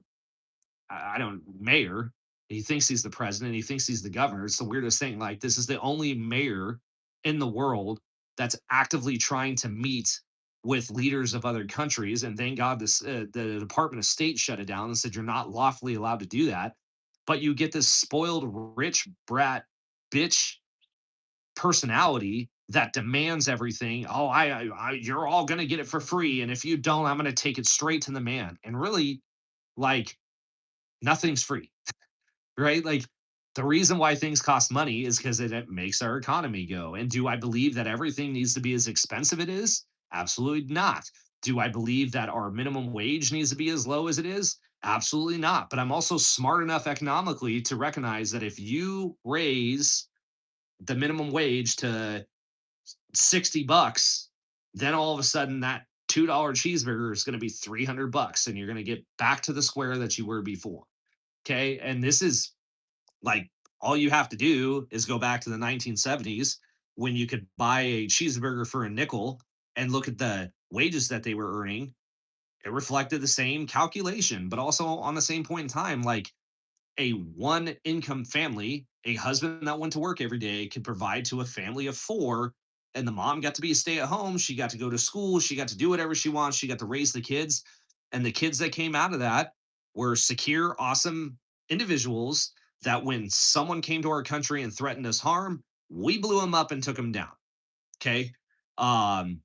A: I don't, mayor, he thinks he's the president, he thinks he's the governor. It's the weirdest thing. Like, this is the only mayor in the world that's actively trying to meet with leaders of other countries. And thank God the Department of State shut it down and said you're not lawfully allowed to do that. But you get this spoiled, rich brat bitch personality that demands everything. Oh, you're all going to get it for free. And if you don't, I'm going to take it straight to the man. And really, like, nothing's free, right? Like, the reason why things cost money is because it makes our economy go. And do I believe that everything needs to be as expensive it is? Absolutely not. Do I believe that our minimum wage needs to be as low as it is? Absolutely not. But I'm also smart enough economically to recognize that if you raise the minimum wage to $60, then all of a sudden that $2 cheeseburger is going to be $300 and you're going to get back to the square that you were before. Okay. And this is like, all you have to do is go back to the 1970s when you could buy a cheeseburger for a nickel and look at the wages that they were earning. It reflected the same calculation, but also on the same point in time, like a one income family, a husband that went to work every day could provide to a family of four. And the mom got to be a stay at home. She got to go to school. She got to do whatever she wants. She got to raise the kids. And the kids that came out of that were secure, awesome individuals that when someone came to our country and threatened us harm, we blew them up and took them down. Okay. Um,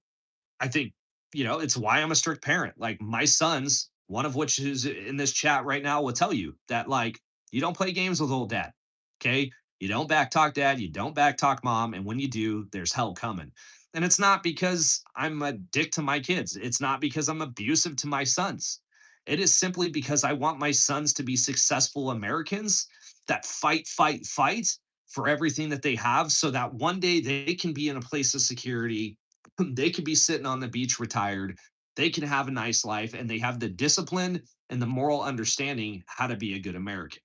A: I think, it's why I'm a strict parent. Like my sons, one of which is in this chat right now, will tell you that, like, you don't play games with old dad. Okay. You don't backtalk dad. You don't backtalk mom. And when you do, there's hell coming. And it's not because I'm a dick to my kids. It's not because I'm abusive to my sons. It is simply because I want my sons to be successful Americans that fight, fight, fight for everything that they have so that one day they can be in a place of security. They could be sitting on the beach retired. They can have a nice life and they have the discipline and the moral understanding how to be a good American.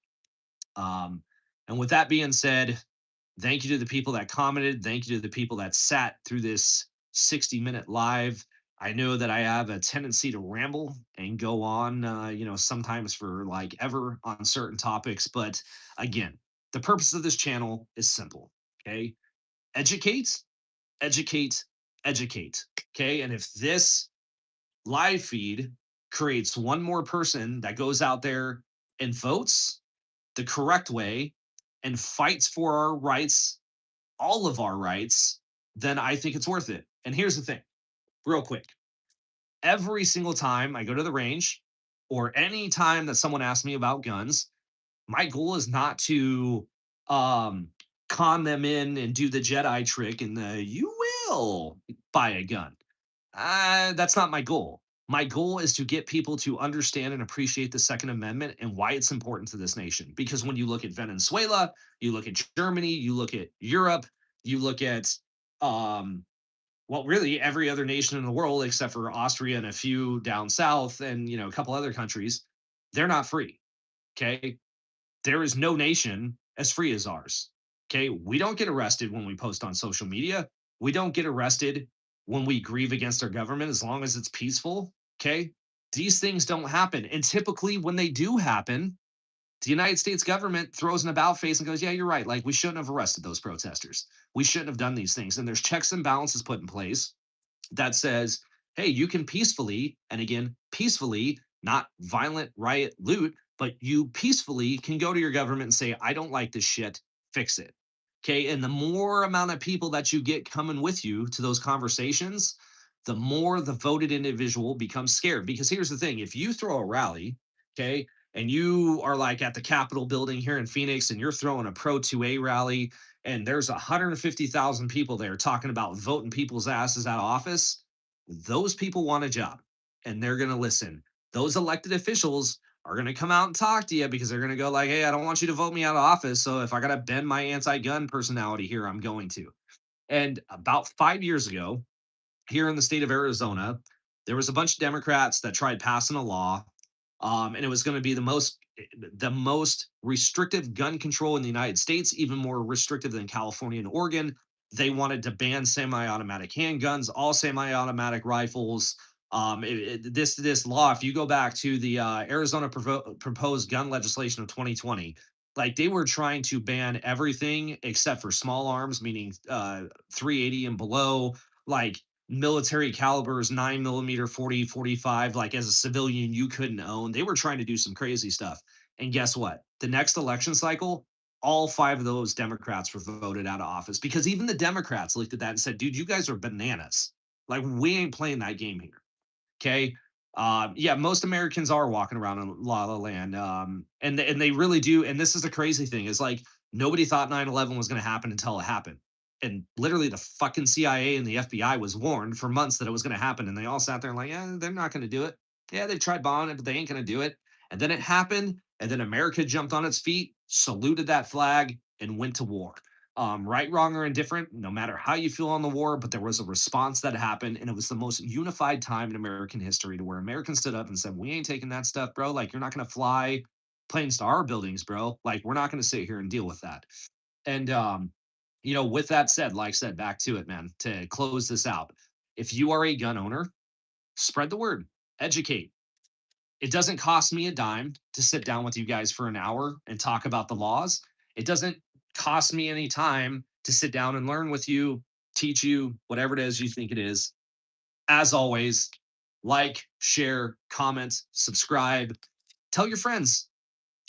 A: Um, and with that being said, thank you to the people that commented. Thank you to the people that sat through this 60-minute live. I know that I have a tendency to ramble and go on, sometimes for like ever on certain topics. But again, the purpose of this channel is simple. Okay. Educate, educate, educate. Okay. And if this live feed creates one more person that goes out there and votes the correct way and fights for our rights, all of our rights, then I think it's worth it. And here's the thing, real quick. Every single time I go to the range or any time that someone asks me about guns, my goal is not to um con them in and do the Jedi trick and the you will buy a gun. That's not my goal. My goal is to get people to understand and appreciate the Second Amendment and why it's important to this nation. Because when you look at Venezuela, you look at Germany, you look at Europe, you look at um, well, really every other nation in the world except for Austria and a few down south, and a couple other countries, they're not free. Okay, there is no nation as free as ours. Okay. We don't get arrested when we post on social media. We don't get arrested when we grieve against our government as long as it's peaceful. Okay. These things don't happen. And typically, when they do happen, the United States government throws an about face and goes, yeah, you're right. Like, we shouldn't have arrested those protesters. We shouldn't have done these things. And there's checks and balances put in place that says, hey, you can peacefully, and again, peacefully, not violent riot loot, but you peacefully can go to your government and say, I don't like this shit, fix it. Okay. And the more amount of people that you get coming with you to those conversations, the more the voted individual becomes scared. Because here's the thing, if you throw a rally, okay, and you are like at the Capitol building here in Phoenix and you're throwing a pro 2A rally and there's 150,000 people there talking about voting people's asses out of office, those people want a job and they're going to listen. Those elected officials are going to come out and talk to you because they're going to go like, hey, I don't want you to vote me out of office. So if I got to bend my anti-gun personality here, I'm going to. And about 5 years ago, here in the state of Arizona, there was a bunch of Democrats that tried passing a law, and it was going to be the most restrictive gun control in the United States, even more restrictive than California and Oregon. They wanted to ban semi-automatic handguns, all semi-automatic rifles. This law, if you go back to the Arizona proposed gun legislation of 2020, like they were trying to ban everything except for small arms, meaning 380 and below, like military calibers, 9 millimeter, 40, 45, like as a civilian, you couldn't own. They were trying to do some crazy stuff. And guess what? The next election cycle, all five of those Democrats were voted out of office because even the Democrats looked at that and said, dude, you guys are bananas. Like, we ain't playing that game here. Okay. Yeah, most Americans are walking around in La La Land. And they really do. And this is the crazy thing is like nobody thought 9/11 was going to happen until it happened. And literally the fucking CIA and the FBI was warned for months that it was going to happen. And they all sat there and like, yeah, they're not going to do it. Yeah, they tried bombing it, but they ain't going to do it. And then it happened. And then America jumped on its feet, saluted that flag, and went to war. Right, wrong, or indifferent, no matter how you feel on the war, but there was a response that happened, and it was the most unified time in American history to where Americans stood up and said, "We ain't taking that stuff, bro. Like, you're not going to fly planes to our buildings, bro. Like, we're not going to sit here and deal with that." And with that said, like I said, back to it, man. To close this out, if you are a gun owner, spread the word, educate. It doesn't cost me a dime to sit down with you guys for an hour and talk about the laws. It doesn't cost me any time to sit down and learn with you, teach you whatever it is you think it is. As always, like, share, comment, subscribe, tell your friends.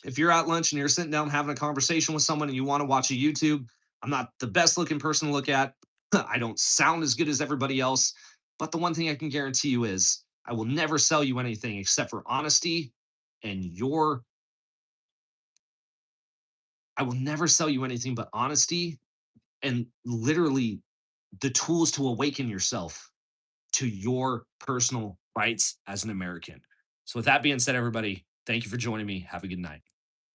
A: If you're at lunch and you're sitting down having a conversation with someone and you want to watch a YouTube, I'm not the best looking person to look at. I don't sound as good as everybody else. But the one thing I can guarantee you is I will never sell you anything except for honesty and your, I will never sell you anything but honesty and literally the tools to awaken yourself to your personal rights as an American. So, with that being said, everybody, thank you for joining me. Have a good night.